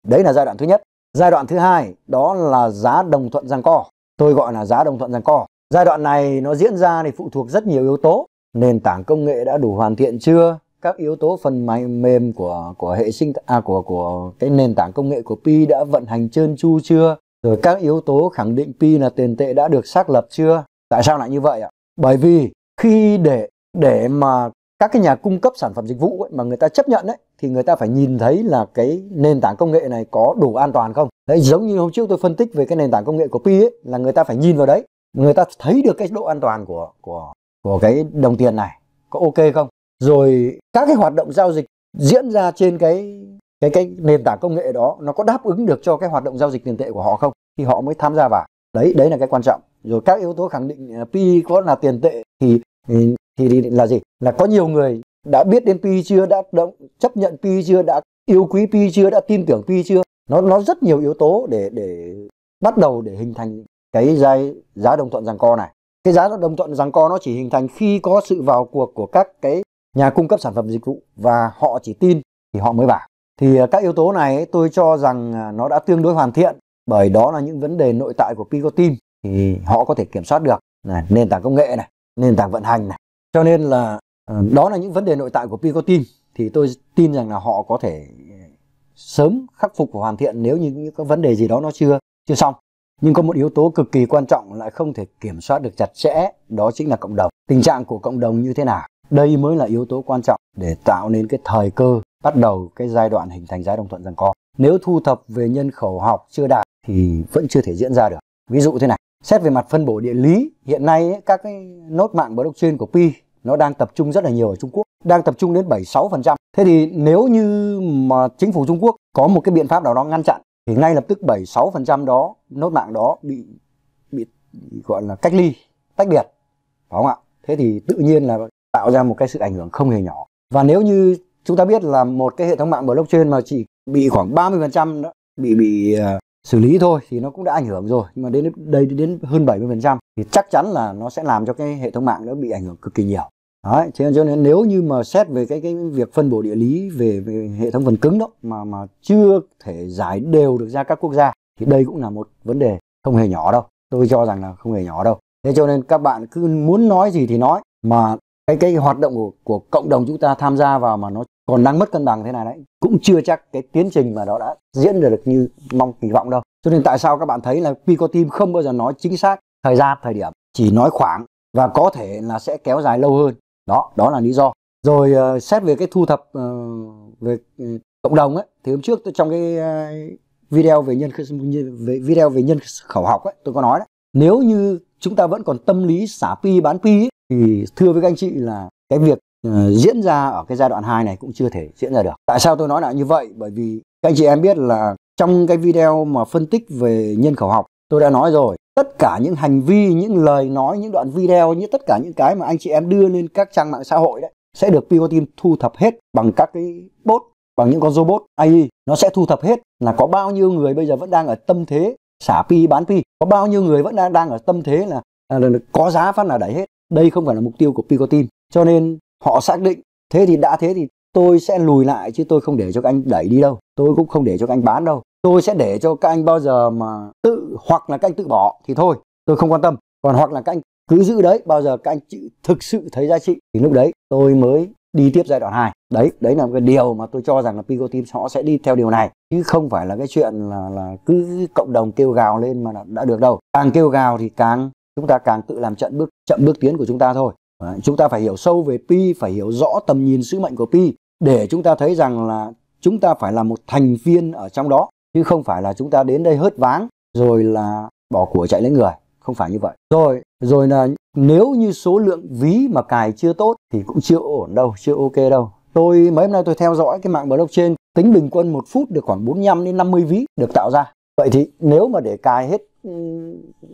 Speaker 1: đấy là giai đoạn thứ nhất. Giai đoạn thứ hai đó là giá đồng thuận giằng co. Tôi gọi là giá đồng thuận giằng co. Giai đoạn này nó diễn ra thì phụ thuộc rất nhiều yếu tố. Nền tảng công nghệ đã đủ hoàn thiện chưa? Các yếu tố phần mềm của hệ sinh của cái nền tảng công nghệ của Pi đã vận hành trơn tru chưa? Rồi các yếu tố khẳng định Pi là tiền tệ đã được xác lập chưa? Tại sao lại như vậy ạ? Bởi vì khi để mà các cái nhà cung cấp sản phẩm dịch vụ ấy, mà người ta chấp nhận ấy, thì người ta phải nhìn thấy là cái nền tảng công nghệ này có đủ an toàn không. Đấy, giống như hôm trước tôi phân tích về cái nền tảng công nghệ của Pi ấy, là người ta phải nhìn vào đấy, người ta thấy được cái độ an toàn của cái đồng tiền này. có ok không, rồi các cái hoạt động giao dịch diễn ra trên cái nền tảng công nghệ đó nó có đáp ứng được cho cái hoạt động giao dịch tiền tệ của họ không, thì họ mới tham gia vào. Đấy là cái quan trọng. Rồi các yếu tố khẳng định Pi có là tiền tệ thì là gì, là có nhiều người đã biết đến Pi chưa, đã chấp nhận Pi chưa, đã yêu quý Pi chưa, đã tin tưởng Pi chưa. Nó rất nhiều yếu tố để bắt đầu để hình thành cái giá đồng thuận giằng co này. Cái giá đồng thuận giằng co nó chỉ hình thành khi có sự vào cuộc của các cái nhà cung cấp sản phẩm dịch vụ và họ chỉ tin thì họ mới vào. Thì các yếu tố này tôi cho rằng nó đã tương đối hoàn thiện, bởi đó là những vấn đề nội tại của Pico Team thì họ có thể kiểm soát được này, nền tảng công nghệ này, nền tảng vận hành này. Cho nên là đó là những vấn đề nội tại của Pico Team thì tôi tin rằng là họ có thể sớm khắc phục và hoàn thiện nếu như những cái vấn đề gì đó nó chưa xong. Nhưng có một yếu tố cực kỳ quan trọng lại không thể kiểm soát được chặt chẽ, đó chính là cộng đồng. Tình trạng của cộng đồng như thế nào? Đây mới là yếu tố quan trọng để tạo nên cái thời cơ bắt đầu cái giai đoạn hình thành giá đồng thuận giằng co. Nếu thu thập về nhân khẩu học chưa đạt thì vẫn chưa thể diễn ra được. Ví dụ thế này, xét về mặt phân bổ địa lý, hiện nay ấy, các cái nốt mạng blockchain của Pi nó đang tập trung rất là nhiều ở Trung Quốc, đang tập trung đến 76%. Thế thì nếu như mà chính phủ Trung Quốc có một cái biện pháp nào đó ngăn chặn thì ngay lập tức 76% đó, nốt mạng đó bị gọi là cách ly, tách biệt, phải không ạ? Thế thì tự nhiên là tạo ra một cái sự ảnh hưởng không hề nhỏ. Và nếu như chúng ta biết là một cái hệ thống mạng blockchain mà chỉ bị khoảng 30% đó bị xử lý thôi thì nó cũng đã ảnh hưởng rồi, nhưng mà đến hơn 70% thì chắc chắn là nó sẽ làm cho cái hệ thống mạng đó bị ảnh hưởng cực kỳ nhiều. Đấy, cho nên nếu như mà xét về cái việc phân bổ địa lý về hệ thống phần cứng đó mà chưa thể giải đều được ra các quốc gia thì đây cũng là một vấn đề không hề nhỏ đâu. Tôi cho rằng là không hề nhỏ đâu. Thế cho nên các bạn cứ muốn nói gì thì nói, mà cái hoạt động của cộng đồng chúng ta tham gia vào mà nó còn đang mất cân bằng thế này đấy, cũng chưa chắc cái tiến trình mà nó đã diễn ra được như mong kỳ vọng đâu. Cho nên tại sao các bạn thấy là Pico Team không bao giờ nói chính xác thời gian, thời điểm, chỉ nói khoảng và có thể là sẽ kéo dài lâu hơn. Đó là lý do. Rồi xét về cái thu thập về cộng đồng ấy, thì hôm trước tôi trong cái video về nhân khẩu học ấy, tôi có nói đấy, nếu như chúng ta vẫn còn tâm lý xả Pi bán Pi ấy, thì thưa với các anh chị là cái việc diễn ra ở cái giai đoạn 2 này cũng chưa thể diễn ra được. Tại sao tôi nói là như vậy? Bởi vì các anh chị em biết là trong cái video mà phân tích về nhân khẩu học, tôi đã nói rồi, tất cả những hành vi, những lời nói, những đoạn video, như tất cả những cái mà anh chị em đưa lên các trang mạng xã hội đấy sẽ được Pico Team thu thập hết bằng các cái bot, bằng những con robot AI. Nó sẽ thu thập hết là có bao nhiêu người bây giờ vẫn đang ở tâm thế xả Pi bán Pi, có bao nhiêu người vẫn đang ở tâm thế là có giá phát là đẩy hết. Đây không phải là mục tiêu của Pico Team, cho nên họ xác định thế thì đã thế thì tôi sẽ lùi lại, chứ tôi không để cho các anh đẩy đi đâu, tôi cũng không để cho các anh bán đâu. Tôi sẽ để cho các anh bao giờ mà hoặc là các anh tự bỏ thì thôi, tôi không quan tâm. Còn hoặc là các anh cứ giữ đấy, bao giờ các anh thực sự thấy giá trị thì lúc đấy tôi mới đi tiếp giai đoạn 2. Đấy là cái điều mà tôi cho rằng là Pico Team họ sẽ đi theo điều này, chứ không phải là cái chuyện là cứ cộng đồng kêu gào lên mà đã được đâu. Càng kêu gào thì chúng ta càng tự làm chậm bước tiến của chúng ta thôi. Chúng ta phải hiểu sâu về Pi, phải hiểu rõ tầm nhìn sứ mệnh của Pi để chúng ta thấy rằng là chúng ta phải là một thành viên ở trong đó, chứ không phải là chúng ta đến đây hớt váng rồi là bỏ của chạy lấy người, không phải như vậy. Rồi là nếu như số lượng ví mà cài chưa tốt thì cũng chưa ổn đâu, chưa ok đâu. Mấy hôm nay tôi theo dõi cái mạng blockchain, tính bình quân 1 phút được khoảng 45 đến 50 ví được tạo ra. Vậy thì nếu mà để cài hết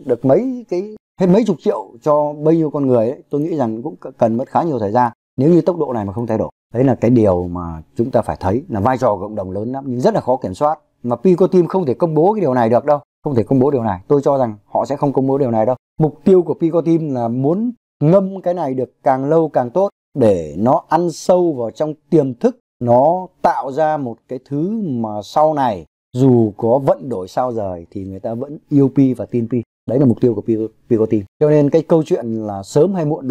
Speaker 1: được mấy chục triệu cho bao nhiêu con người ấy, tôi nghĩ rằng cũng cần mất khá nhiều thời gian nếu như tốc độ này mà không thay đổi. Đấy là cái điều mà chúng ta phải thấy là vai trò của cộng đồng lớn lắm nhưng rất là khó kiểm soát. Mà Pico Team không thể công bố cái điều này được đâu, không thể công bố điều này. Tôi cho rằng họ sẽ không công bố điều này đâu. Mục tiêu của Pico Team là muốn ngâm cái này được càng lâu càng tốt để nó ăn sâu vào trong tiềm thức, nó tạo ra một cái thứ mà sau này dù có vận đổi sao rời thì người ta vẫn yêu Pi và tin Pi. Đấy là mục tiêu của Pico Team. Cho nên cái câu chuyện là sớm hay muộn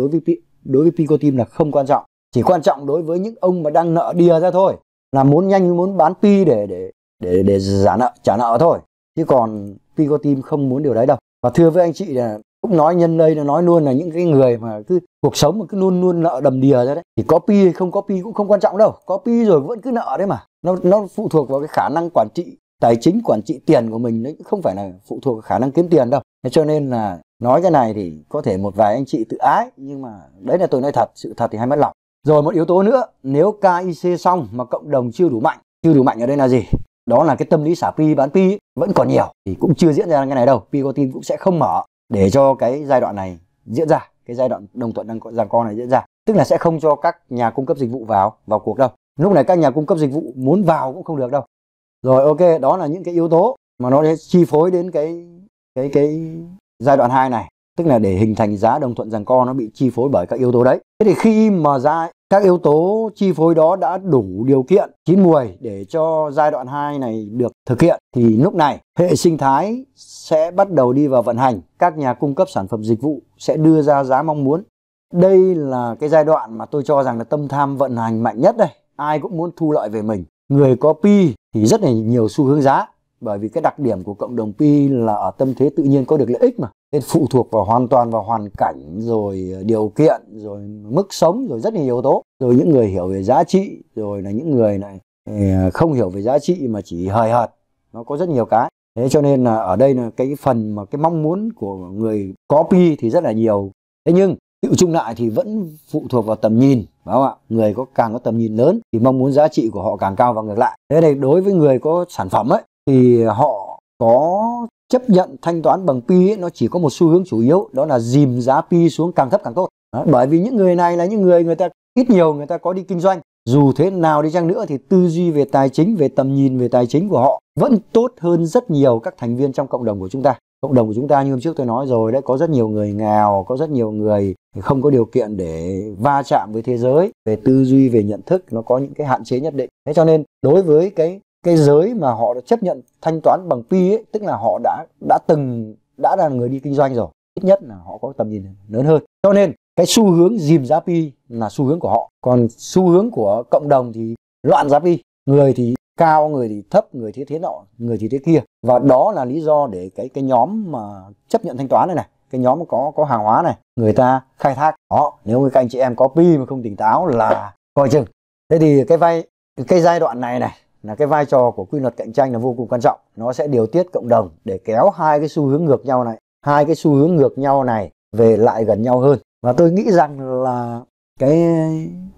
Speaker 1: đối với Pico Team là không quan trọng. Chỉ quan trọng đối với những ông mà đang nợ đìa ra thôi, là muốn nhanh, muốn bán Pi để trả nợ thôi. Chứ còn Pico Team không muốn điều đấy đâu. Và thưa với anh chị là cũng nói nhân đây là nói luôn là những cái người mà cứ cuộc sống mà cứ luôn nợ đầm đìa ra đấy, thì có Pi hay không có Pi cũng không quan trọng đâu. Có Pi rồi vẫn cứ nợ đấy mà. Nó phụ thuộc vào cái khả năng quản trị tài chính, quản trị tiền của mình, đấy không phải là phụ thuộc vào khả năng kiếm tiền đâu. Cho nên là Nói cái này thì có thể một vài anh chị tự ái, nhưng mà đấy là tôi nói thật, sự thật thì hay mất lòng. Rồi một yếu tố nữa, nếu KIC xong mà cộng đồng chưa đủ mạnh. Chưa đủ mạnh ở đây là gì? Đó là cái tâm lý xả pi bán pi vẫn còn nhiều, thì cũng chưa diễn ra cái này đâu. Pi có team cũng sẽ không mở để cho cái giai đoạn này diễn ra, cái giai đoạn đồng thuận giằng co này diễn ra, tức là sẽ không cho các nhà cung cấp dịch vụ vào cuộc đâu. Lúc này các nhà cung cấp dịch vụ muốn vào cũng không được đâu. Rồi ok, đó là những cái yếu tố mà nó sẽ chi phối đến cái giai đoạn 2 này, tức là để hình thành giá đồng thuận giằng co nó bị chi phối bởi các yếu tố đấy. Thế thì khi mà các yếu tố chi phối đó đã đủ điều kiện chín muồi để cho giai đoạn 2 này được thực hiện, thì lúc này hệ sinh thái sẽ bắt đầu đi vào vận hành. Các nhà cung cấp sản phẩm dịch vụ sẽ đưa ra giá mong muốn. Đây là cái giai đoạn mà tôi cho rằng là tâm tham vận hành mạnh nhất đây. Ai cũng muốn thu lợi về mình. Người có pi thì rất là nhiều xu hướng giá, bởi vì cái đặc điểm của cộng đồng pi là ở tâm thế tự nhiên có được lợi ích mà, nên phụ thuộc hoàn toàn vào hoàn cảnh, rồi điều kiện, rồi mức sống, rồi rất nhiều yếu tố. Rồi những người hiểu về giá trị, rồi là những người này không hiểu về giá trị mà chỉ hời hợt, nó có rất nhiều cái. Thế cho nên là ở đây là cái phần mà cái mong muốn của người có pi thì rất là nhiều. Thế nhưng tự chung lại thì vẫn phụ thuộc vào tầm nhìn, phải không ạ? Người càng có tầm nhìn lớn thì mong muốn giá trị của họ càng cao, và ngược lại. Thế này, đối với người có sản phẩm ấy thì họ có chấp nhận thanh toán bằng pi ấy, nó chỉ có một xu hướng chủ yếu, đó là dìm giá pi xuống càng thấp càng tốt. Đó, bởi vì những người này là những người ta ít nhiều người ta có đi kinh doanh. Dù thế nào đi chăng nữa thì tư duy về tài chính, về tầm nhìn về tài chính của họ vẫn tốt hơn rất nhiều các thành viên trong cộng đồng của chúng ta. Cộng đồng của chúng ta như hôm trước tôi nói rồi đấy, có rất nhiều người nghèo, có rất nhiều người không có điều kiện để va chạm với thế giới. Về tư duy, về nhận thức, nó có những cái hạn chế nhất định. Thế cho nên đối với cái giới mà họ đã chấp nhận thanh toán bằng pi ấy, tức là họ đã là người đi kinh doanh rồi, ít nhất là họ có tầm nhìn lớn hơn. Cho nên cái xu hướng dìm giá pi là xu hướng của họ, còn xu hướng của cộng đồng thì loạn giá pi, người thì cao, người thì thấp, người thì thế nọ, người thì thế kia. Và đó là lý do để cái nhóm mà chấp nhận thanh toán này, cái nhóm có hàng hóa này, người ta khai thác đó. Nếu các anh chị em có pi mà không tỉnh táo là coi chừng. Thế thì cái giai đoạn này là cái vai trò của quy luật cạnh tranh là vô cùng quan trọng. Nó sẽ điều tiết cộng đồng để kéo hai cái xu hướng ngược nhau này về lại gần nhau hơn. Và tôi nghĩ rằng là cái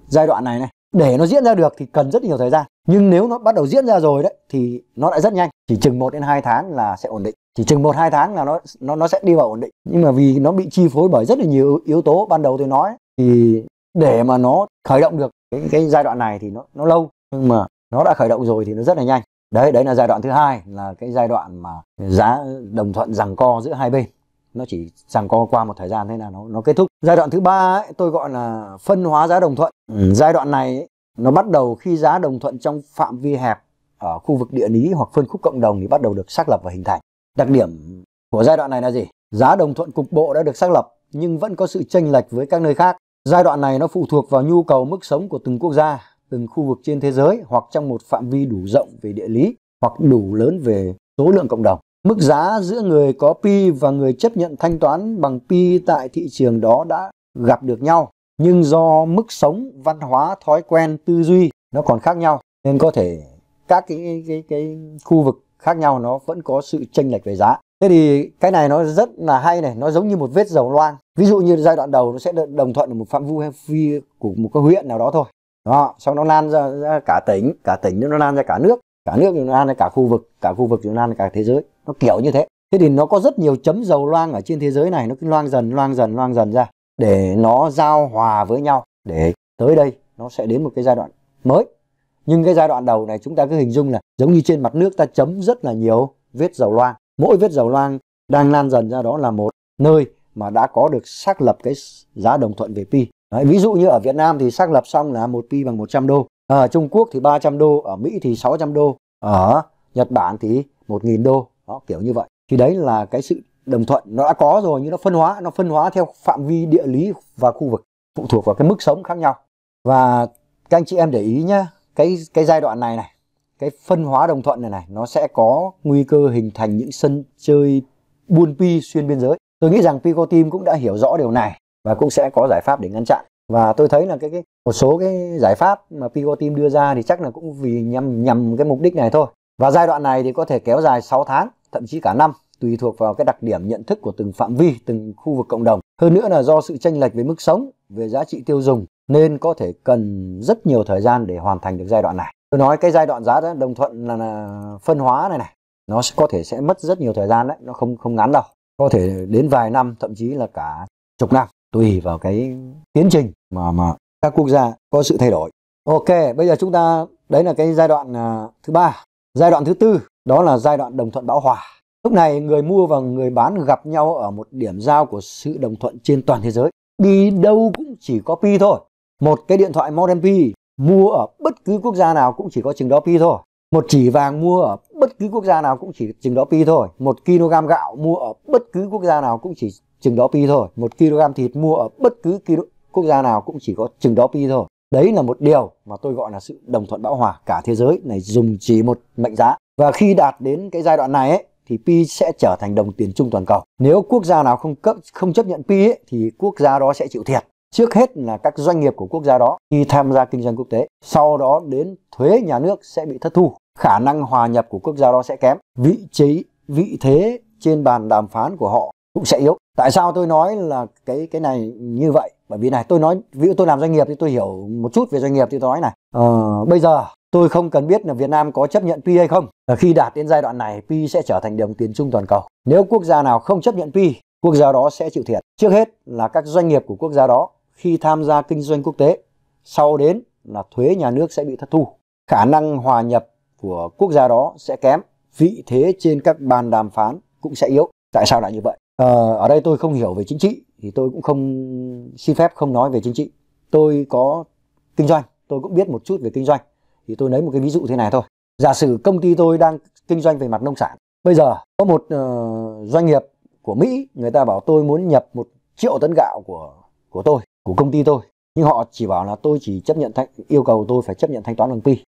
Speaker 1: giai đoạn này để nó diễn ra được thì cần rất nhiều thời gian. Nhưng nếu nó bắt đầu diễn ra rồi đấy thì nó lại rất nhanh, chỉ chừng 1 đến 2 tháng là sẽ ổn định. Chỉ chừng 1-2 tháng là nó sẽ đi vào ổn định. Nhưng mà vì nó bị chi phối bởi rất là nhiều yếu tố ban đầu tôi nói, thì để mà nó khởi động được cái giai đoạn này thì nó lâu, nhưng mà nó đã khởi động rồi thì nó rất là nhanh. Đấy là giai đoạn thứ hai, là cái giai đoạn mà giá đồng thuận giằng co giữa hai bên. Nó chỉ giằng co qua một thời gian thế là nó kết thúc. Giai đoạn thứ ba ấy, tôi gọi là phân hóa giá đồng thuận. Giai đoạn này ấy, nó bắt đầu khi giá đồng thuận trong phạm vi hẹp ở khu vực địa lý hoặc phân khúc cộng đồng thì bắt đầu được xác lập và hình thành. Đặc điểm của giai đoạn này là gì? Giá đồng thuận cục bộ đã được xác lập nhưng vẫn có sự chênh lệch với các nơi khác. Giai đoạn này nó phụ thuộc vào nhu cầu mức sống của từng quốc gia, từng khu vực trên thế giới, hoặc trong một phạm vi đủ rộng về địa lý hoặc đủ lớn về số lượng cộng đồng. Mức giá giữa người có pi và người chấp nhận thanh toán bằng pi tại thị trường đó đã gặp được nhau, nhưng do mức sống, văn hóa, thói quen, tư duy nó còn khác nhau, nên có thể các cái khu vực khác nhau nó vẫn có sự chênh lệch về giá. Thế thì cái này nó rất là hay này, nó giống như một vết dầu loang. Ví dụ như giai đoạn đầu nó sẽ đồng thuận ở một phạm vi của một cái huyện nào đó thôi. Đó, sau nó lan ra cả tỉnh nó lan ra cả nước thì nó lan ra cả khu vực thì nó lan ra cả thế giới. Nó kiểu như thế. Thế thì nó có rất nhiều chấm dầu loang ở trên thế giới này, nó cứ loang dần ra để nó giao hòa với nhau, để tới đây nó sẽ đến một cái giai đoạn mới. Nhưng cái giai đoạn đầu này chúng ta cứ hình dung là giống như trên mặt nước ta chấm rất là nhiều vết dầu loang. Mỗi vết dầu loang đang lan dần ra đó là một nơi mà đã có được xác lập cái giá đồng thuận về pi. Đấy, ví dụ như ở Việt Nam thì xác lập xong là 1 pi bằng 100 đô. Ở Trung Quốc thì 300 đô, ở Mỹ thì 600 đô, ở Nhật Bản thì 1.000 đô. Đó, kiểu như vậy. Thì đấy là cái sự đồng thuận nó đã có rồi, nhưng nó phân hóa theo phạm vi địa lý và khu vực, phụ thuộc vào cái mức sống khác nhau. Và các anh chị em để ý nhá, cái giai đoạn này cái phân hóa đồng thuận này nó sẽ có nguy cơ hình thành những sân chơi buôn pi xuyên biên giới. Tôi nghĩ rằng Pico Team cũng đã hiểu rõ điều này và cũng sẽ có giải pháp để ngăn chặn. Và tôi thấy là một số cái giải pháp mà Pico Team đưa ra thì chắc là cũng vì nhằm cái mục đích này thôi. Và giai đoạn này thì có thể kéo dài 6 tháng, thậm chí cả năm. tùy thuộc vào cái đặc điểm nhận thức của từng phạm vi, từng khu vực cộng đồng. Hơn nữa là do sự chênh lệch về mức sống, về giá trị tiêu dùng nên có thể cần rất nhiều thời gian để hoàn thành được giai đoạn này. Tôi nói cái giai đoạn giá đồng thuận là phân hóa này, nó có thể sẽ mất rất nhiều thời gian đấy, nó không ngắn đâu. Có thể đến vài năm, thậm chí là cả chục năm, tùy vào cái tiến trình mà các quốc gia có sự thay đổi. Ok, bây giờ chúng ta, đấy là cái giai đoạn thứ 3. Giai đoạn thứ 4, đó là giai đoạn đồng thuận bão hòa. Lúc này người mua và người bán gặp nhau ở một điểm giao của sự đồng thuận trên toàn thế giới. Đi đâu cũng chỉ có Pi thôi. Một cái điện thoại model Pi mua ở bất cứ quốc gia nào cũng chỉ có chừng đó Pi thôi. Một chỉ vàng mua ở bất cứ quốc gia nào cũng chỉ chừng đó Pi thôi. 1 kg gạo mua ở bất cứ quốc gia nào cũng chỉ chừng đó Pi thôi. 1 kg thịt mua ở bất cứ quốc gia nào cũng chỉ có chừng đó Pi thôi. Đấy là một điều mà tôi gọi là sự đồng thuận bão hòa. Cả thế giới này dùng chỉ một mệnh giá. Và khi đạt đến cái giai đoạn này ấy, thì Pi sẽ trở thành đồng tiền chung toàn cầu. Nếu quốc gia nào không chấp nhận Pi ấy, thì quốc gia đó sẽ chịu thiệt. Trước hết là các doanh nghiệp của quốc gia đó khi tham gia kinh doanh quốc tế. Sau đó đến thuế nhà nước sẽ bị thất thu. Khả năng hòa nhập của quốc gia đó sẽ kém. Vị thế trên bàn đàm phán của họ cũng sẽ yếu. Tại sao tôi nói là cái này như vậy? Bởi vì này, tôi nói, ví dụ tôi làm doanh nghiệp thì tôi hiểu một chút về doanh nghiệp thì tôi nói này. Bây giờ tôi không cần biết là Việt Nam có chấp nhận Pi hay không. Khi đạt đến giai đoạn này, Pi sẽ trở thành đồng tiền chung toàn cầu. Nếu quốc gia nào không chấp nhận Pi, quốc gia đó sẽ chịu thiệt. Trước hết là các doanh nghiệp của quốc gia đó khi tham gia kinh doanh quốc tế. Sau đến là thuế nhà nước sẽ bị thất thu. Khả năng hòa nhập của quốc gia đó sẽ kém. Vị thế trên các bàn đàm phán cũng sẽ yếu. Tại sao lại như vậy? Ở đây tôi không hiểu về chính trị thì tôi cũng không xin phép không nói về chính trị. Tôi có kinh doanh, tôi cũng biết một chút về kinh doanh. Thì tôi lấy một cái ví dụ thế này thôi. Giả sử công ty tôi đang kinh doanh về mặt nông sản. Bây giờ có một doanh nghiệp của Mỹ, người ta bảo tôi muốn nhập 1 triệu tấn gạo của tôi, của công ty tôi. Nhưng họ chỉ bảo là tôi chỉ chấp nhận yêu cầu tôi phải chấp nhận thanh toán bằng Pi.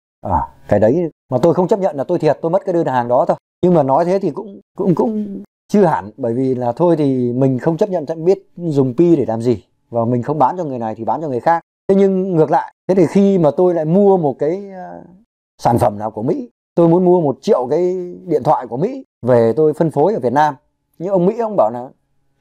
Speaker 1: Cái đấy mà tôi không chấp nhận là tôi thiệt, tôi mất cái đơn hàng đó thôi. Nhưng mà nói thế thì cũng chưa hẳn, bởi vì là thôi thì mình không chấp nhận biết dùng Pi để làm gì, và mình không bán cho người này thì bán cho người khác. Thế nhưng ngược lại, thế thì khi mà tôi lại mua một cái sản phẩm nào của Mỹ, tôi muốn mua 1 triệu cái điện thoại của Mỹ về tôi phân phối ở Việt Nam, nhưng ông Mỹ ông bảo là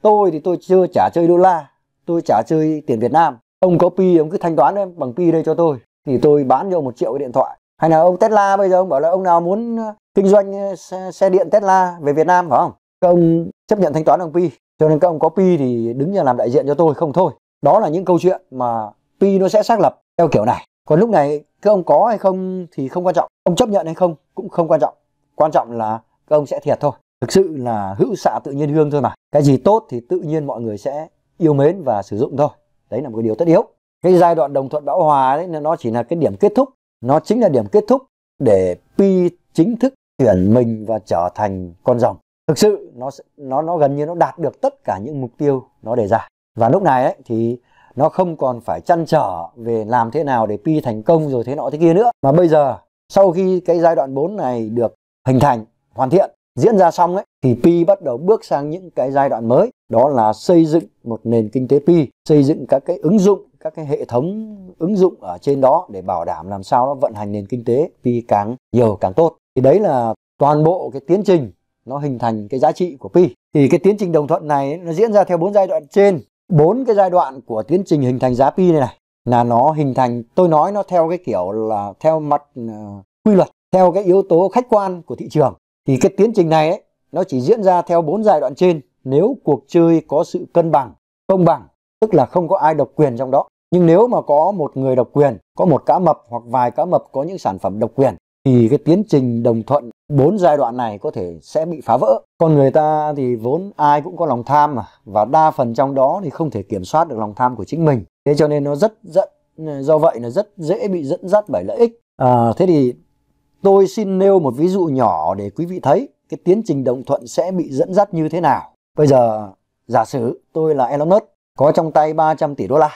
Speaker 1: tôi thì tôi chưa chả chơi đô la, tôi chả chơi tiền Việt Nam, ông có Pi ông cứ thanh toán bằng Pi đây cho tôi, thì tôi bán cho 1 triệu cái điện thoại. Hay là ông Tesla bây giờ ông bảo là ông nào muốn kinh doanh xe điện Tesla về Việt Nam phải không, các ông chấp nhận thanh toán bằng Pi, cho nên các ông có Pi thì đứng ra làm đại diện cho tôi không thôi. Đó là những câu chuyện mà Pi nó sẽ xác lập theo kiểu này. Còn lúc này các ông có hay không thì không quan trọng, ông chấp nhận hay không cũng không quan trọng, quan trọng là các ông sẽ thiệt thôi. Thực sự là hữu xạ tự nhiên hương thôi mà. Cái gì tốt thì tự nhiên mọi người sẽ yêu mến và sử dụng thôi. Đấy là một cái điều tất yếu. Cái giai đoạn đồng thuận bão hòa đấy, nó chỉ là cái điểm kết thúc. Nó chính là điểm kết thúc để Pi chính thức chuyển mình và trở thành con rồng. Thực sự nó gần như nó đạt được tất cả những mục tiêu nó đề ra. Và lúc này ấy, thì nó không còn phải trăn trở về làm thế nào để Pi thành công rồi thế nọ thế kia nữa. Mà bây giờ sau khi cái giai đoạn 4 này được hình thành, hoàn thiện, diễn ra xong ấy, thì Pi bắt đầu bước sang những cái giai đoạn mới. Đó là xây dựng một nền kinh tế Pi, xây dựng các cái ứng dụng, các cái hệ thống ứng dụng ở trên đó để bảo đảm làm sao nó vận hành nền kinh tế Pi càng nhiều càng tốt. Thì đấy là toàn bộ cái tiến trình nó hình thành cái giá trị của Pi. Thì cái tiến trình đồng thuận này ấy, nó diễn ra theo 4 giai đoạn trên. 4 cái giai đoạn của tiến trình hình thành giá Pi này là nó hình thành, tôi nói nó theo cái kiểu là theo mặt quy luật, theo cái yếu tố khách quan của thị trường. Thì cái tiến trình này ấy, nó chỉ diễn ra theo 4 giai đoạn trên nếu cuộc chơi có sự cân bằng, công bằng, tức là không có ai độc quyền trong đó. Nhưng nếu mà có một người độc quyền, có một cá mập hoặc vài cá mập có những sản phẩm độc quyền, thì cái tiến trình đồng thuận 4 giai đoạn này có thể sẽ bị phá vỡ. Con người ta thì vốn ai cũng có lòng tham mà, và đa phần trong đó thì không thể kiểm soát được lòng tham của chính mình. Thế cho nên nó do vậy là rất dễ bị dẫn dắt bởi lợi ích. Thế thì tôi xin nêu một ví dụ nhỏ để quý vị thấy cái tiến trình đồng thuận sẽ bị dẫn dắt như thế nào. Bây giờ giả sử tôi là Elon Musk, có trong tay 300 tỷ đô la.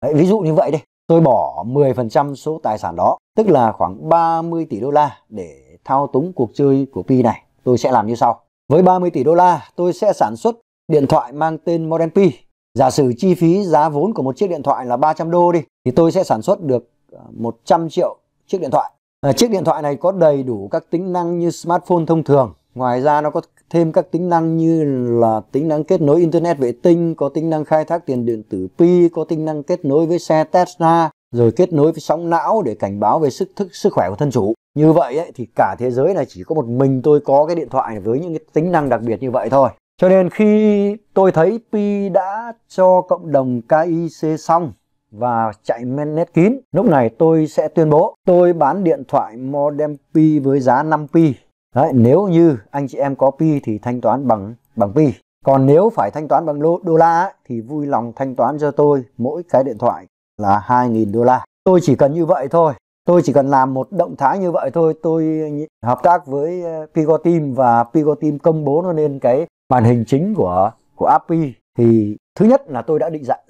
Speaker 1: Đấy, ví dụ như vậy đi. Tôi bỏ 10% số tài sản đó, tức là khoảng 30 tỷ đô la để thao túng cuộc chơi của Pi này. Tôi sẽ làm như sau. Với 30 tỷ đô la, tôi sẽ sản xuất điện thoại mang tên Model Pi. Giả sử chi phí giá vốn của một chiếc điện thoại là 300 đô đi, thì tôi sẽ sản xuất được 100 triệu chiếc điện thoại. Chiếc điện thoại này có đầy đủ các tính năng như smartphone thông thường. Ngoài ra nó có thêm các tính năng như là tính năng kết nối internet vệ tinh, có tính năng khai thác tiền điện tử Pi, có tính năng kết nối với xe Tesla, rồi kết nối với sóng não để cảnh báo về sức khỏe của thân chủ. Như vậy ấy, thì cả thế giới này chỉ có một mình tôi có cái điện thoại với những cái tính năng đặc biệt như vậy thôi. Cho nên khi tôi thấy Pi đã cho cộng đồng KIC xong và chạy mainnet kín, lúc này tôi sẽ tuyên bố tôi bán điện thoại modem Pi với giá 5 Pi. Đấy, nếu như anh chị em có Pi thì thanh toán bằng Pi. Còn nếu phải thanh toán bằng đô la ấy, thì vui lòng thanh toán cho tôi mỗi cái điện thoại là 2.000 đô la. Tôi chỉ cần như vậy thôi. Tôi chỉ cần làm một động thái như vậy thôi. Tôi hợp tác với Pico Team và Pico Team công bố nó lên cái màn hình chính của app Pi. Thì thứ nhất là tôi đã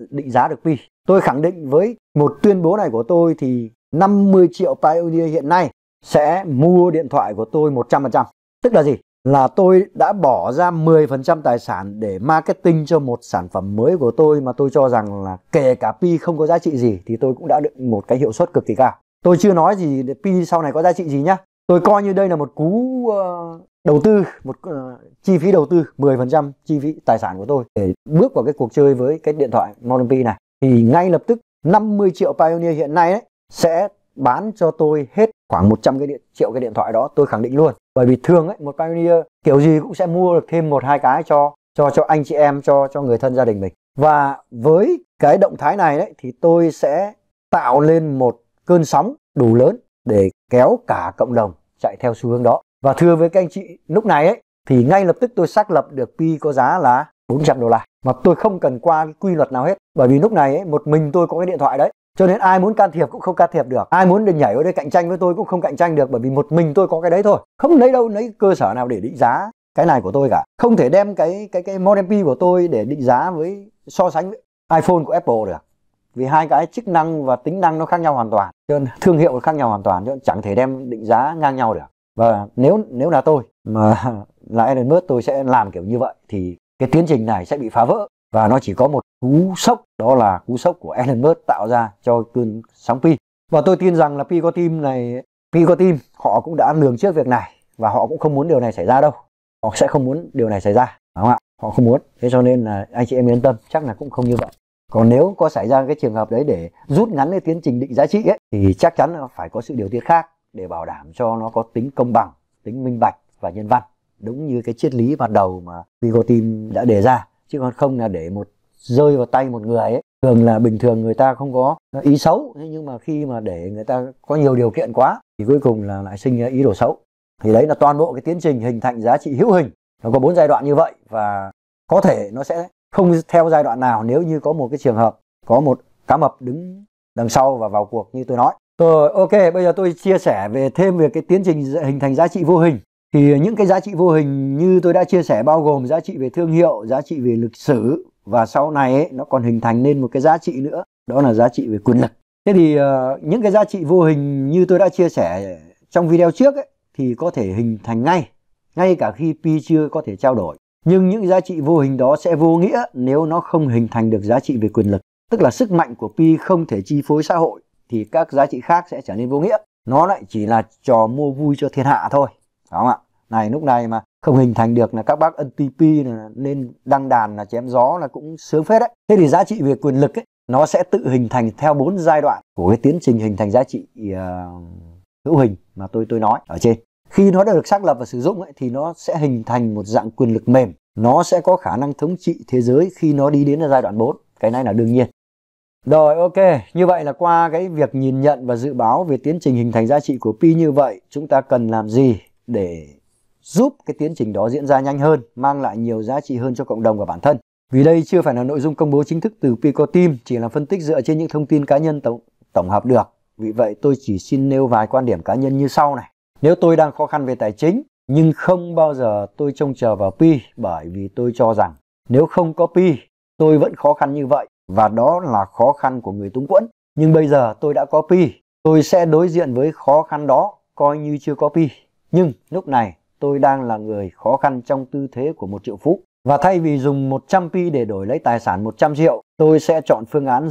Speaker 1: định giá được Pi. Tôi khẳng định với một tuyên bố này của tôi thì 50 triệu Pioneer hiện nay sẽ mua điện thoại của tôi 100%. Tức là gì? Là tôi đã bỏ ra 10% tài sản để marketing cho một sản phẩm mới của tôi mà tôi cho rằng là kể cả Pi không có giá trị gì thì tôi cũng đã được một cái hiệu suất cực kỳ cao. Tôi chưa nói gì để Pi sau này có giá trị gì nhá. Tôi coi như đây là một cú đầu tư, một chi phí đầu tư 10% chi phí tài sản của tôi để bước vào cái cuộc chơi với cái điện thoại Model Pi này. Thì ngay lập tức 50 triệu Pioneer hiện nay ấy, sẽ bán cho tôi hết khoảng 100 triệu cái điện thoại đó, tôi khẳng định luôn. Bởi vì thường ấy, một Pioneer kiểu gì cũng sẽ mua được thêm 1-2 cái cho anh chị em, cho người thân gia đình mình. Và với cái động thái này đấy thì tôi sẽ tạo lên một cơn sóng đủ lớn để kéo cả cộng đồng chạy theo xu hướng đó. Và thưa với các anh chị, lúc này ấy thì ngay lập tức tôi xác lập được Pi có giá là 400 đô la mà tôi không cần qua cái quy luật nào hết. Bởi vì lúc này ấy, một mình tôi có cái điện thoại đấy, cho nên ai muốn can thiệp cũng không can thiệp được, ai muốn được nhảy vào đây cạnh tranh với tôi cũng không cạnh tranh được, bởi vì một mình tôi có cái đấy thôi. Không lấy cơ sở nào để định giá cái này của tôi cả. Không thể đem cái Model Pi của tôi để định giá với so sánh với iPhone của Apple được. Vì hai cái chức năng và tính năng nó khác nhau hoàn toàn, cho nên thương hiệu nó khác nhau hoàn toàn, cho nên chẳng thể đem định giá ngang nhau được. Và nếu là tôi mà là Elon Musk, tôi sẽ làm kiểu như vậy thì cái tiến trình này sẽ bị phá vỡ. Và nó chỉ có một cú sốc, đó là cú sốc của Elon Musk tạo ra cho cơn sóng Pi. Và tôi tin rằng là Pico Team họ cũng đã lường trước việc này và họ cũng không muốn điều này xảy ra đâu. Họ sẽ không muốn điều này xảy ra, đúng không ạ? Họ không muốn. Thế cho nên là anh chị em yên tâm, chắc là cũng không như vậy. Còn nếu có xảy ra cái trường hợp đấy để rút ngắn cái tiến trình định giá trị ấy, thì chắc chắn là phải có sự điều tiết khác để bảo đảm cho nó có tính công bằng, tính minh bạch và nhân văn, đúng như cái triết lý ban đầu mà Pico Team đã đề ra. Chứ còn không là để rơi vào tay một người ấy. Thường là bình thường người ta không có ý xấu, nhưng mà khi mà để người ta có nhiều điều kiện quá thì cuối cùng là lại sinh ra ý đồ xấu. Thì đấy là toàn bộ cái tiến trình hình thành giá trị hữu hình. Nó có 4 giai đoạn như vậy và có thể nó sẽ không theo giai đoạn nào nếu như có một cái trường hợp có một cá mập đứng đằng sau và vào cuộc như tôi nói. Rồi, ok, bây giờ tôi chia sẻ thêm về cái tiến trình hình thành giá trị vô hình. Thì những cái giá trị vô hình như tôi đã chia sẻ bao gồm giá trị về thương hiệu, giá trị về lịch sử, và sau này ấy, nó còn hình thành nên một cái giá trị nữa, đó là giá trị về quyền lực. Thế thì những cái giá trị vô hình như tôi đã chia sẻ trong video trước ấy, thì có thể hình thành ngay cả khi Pi chưa có thể trao đổi. Nhưng những giá trị vô hình đó sẽ vô nghĩa nếu nó không hình thành được giá trị về quyền lực. Tức là sức mạnh của Pi không thể chi phối xã hội thì các giá trị khác sẽ trở nên vô nghĩa. Nó lại chỉ là trò mua vui cho thiên hạ thôi, đúng không ạ? Này, lúc này mà không hình thành được là các bác anti Pi nên đăng đàn là chém gió là cũng sướng phết đấy. Thế thì giá trị về quyền lực ấy, nó sẽ tự hình thành theo 4 giai đoạn của cái tiến trình hình thành giá trị hữu hình mà tôi nói ở trên. Khi nó đã được xác lập và sử dụng ấy, thì nó sẽ hình thành một dạng quyền lực mềm. Nó sẽ có khả năng thống trị thế giới khi nó đi đến giai đoạn 4. Cái này là đương nhiên. Rồi, ok, như vậy là qua cái việc nhìn nhận và dự báo về tiến trình hình thành giá trị của Pi như vậy, chúng ta cần làm gì để giúp cái tiến trình đó diễn ra nhanh hơn, mang lại nhiều giá trị hơn cho cộng đồng và bản thân. Vì đây chưa phải là nội dung công bố chính thức từ Pico Team, chỉ là phân tích dựa trên những thông tin cá nhân tổng hợp được. Vì vậy tôi chỉ xin nêu vài quan điểm cá nhân như sau này. Nếu tôi đang khó khăn về tài chính, nhưng không bao giờ tôi trông chờ vào Pi, bởi vì tôi cho rằng nếu không có Pi, tôi vẫn khó khăn như vậy, và đó là khó khăn của người túng quẫn. Nhưng bây giờ tôi đã có Pi, tôi sẽ đối diện với khó khăn đó coi như chưa có Pi. Nhưng lúc này tôi đang là người khó khăn trong tư thế của một triệu phú. Và thay vì dùng 100 Pi để đổi lấy tài sản 100 triệu, tôi sẽ chọn phương án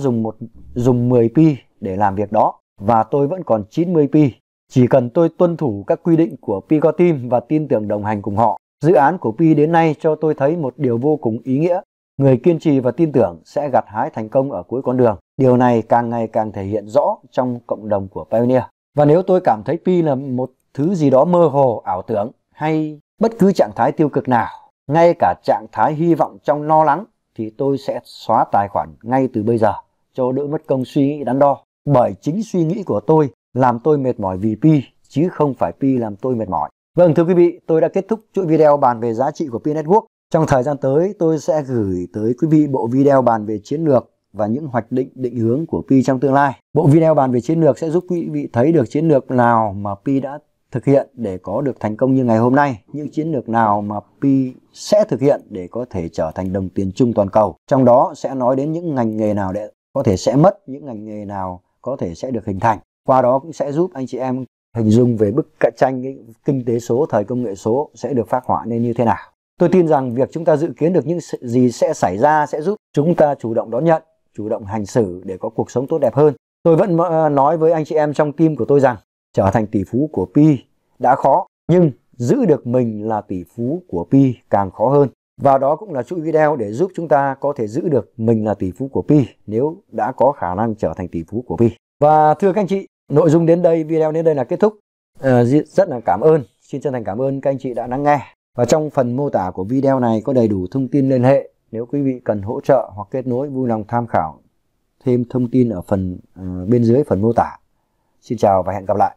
Speaker 1: dùng 10 Pi để làm việc đó. Và tôi vẫn còn 90 Pi. Chỉ cần tôi tuân thủ các quy định của Pico Team và tin tưởng đồng hành cùng họ, Dự án của Pi đến nay cho tôi thấy một điều vô cùng ý nghĩa. Người kiên trì và tin tưởng sẽ gặt hái thành công ở cuối con đường. Điều này càng ngày càng thể hiện rõ trong cộng đồng của Pioneer. Và nếu tôi cảm thấy Pi là một thứ gì đó mơ hồ, ảo tưởng hay bất cứ trạng thái tiêu cực nào, ngay cả trạng thái hy vọng trong lo lắng, thì tôi sẽ xóa tài khoản ngay từ bây giờ cho đỡ mất công suy nghĩ đắn đo. Bởi chính suy nghĩ của tôi làm tôi mệt mỏi vì Pi, chứ không phải Pi làm tôi mệt mỏi. Vâng, thưa quý vị, tôi đã kết thúc chuỗi video bàn về giá trị của Pi Network. Trong thời gian tới, tôi sẽ gửi tới quý vị bộ video bàn về chiến lược và những hoạch định hướng của Pi trong tương lai. Bộ video bàn về chiến lược sẽ giúp quý vị thấy được chiến lược nào mà Pi đã thực hiện để có được thành công như ngày hôm nay, những chiến lược nào mà Pi sẽ thực hiện để có thể trở thành đồng tiền chung toàn cầu. Trong đó sẽ nói đến những ngành nghề nào để có thể sẽ mất, những ngành nghề nào có thể sẽ được hình thành. Qua đó cũng sẽ giúp anh chị em hình dung về bức cạnh tranh kinh tế số, thời công nghệ số sẽ được phác họa nên như thế nào. Tôi tin rằng việc chúng ta dự kiến được những gì sẽ xảy ra sẽ giúp chúng ta chủ động đón nhận, chủ động hành xử để có cuộc sống tốt đẹp hơn. Tôi vẫn nói với anh chị em trong team của tôi rằng trở thành tỷ phú của Pi đã khó, nhưng giữ được mình là tỷ phú của Pi càng khó hơn. Và đó cũng là chuỗi video để giúp chúng ta có thể giữ được mình là tỷ phú của Pi nếu đã có khả năng trở thành tỷ phú của Pi. Và thưa các anh chị, nội dung đến đây, video đến đây là kết thúc. Rất là cảm ơn, xin chân thành cảm ơn các anh chị đã lắng nghe. Và trong phần mô tả của video này có đầy đủ thông tin liên hệ. Nếu quý vị cần hỗ trợ hoặc kết nối, vui lòng tham khảo thêm thông tin ở phần bên dưới phần mô tả. Xin chào và hẹn gặp lại.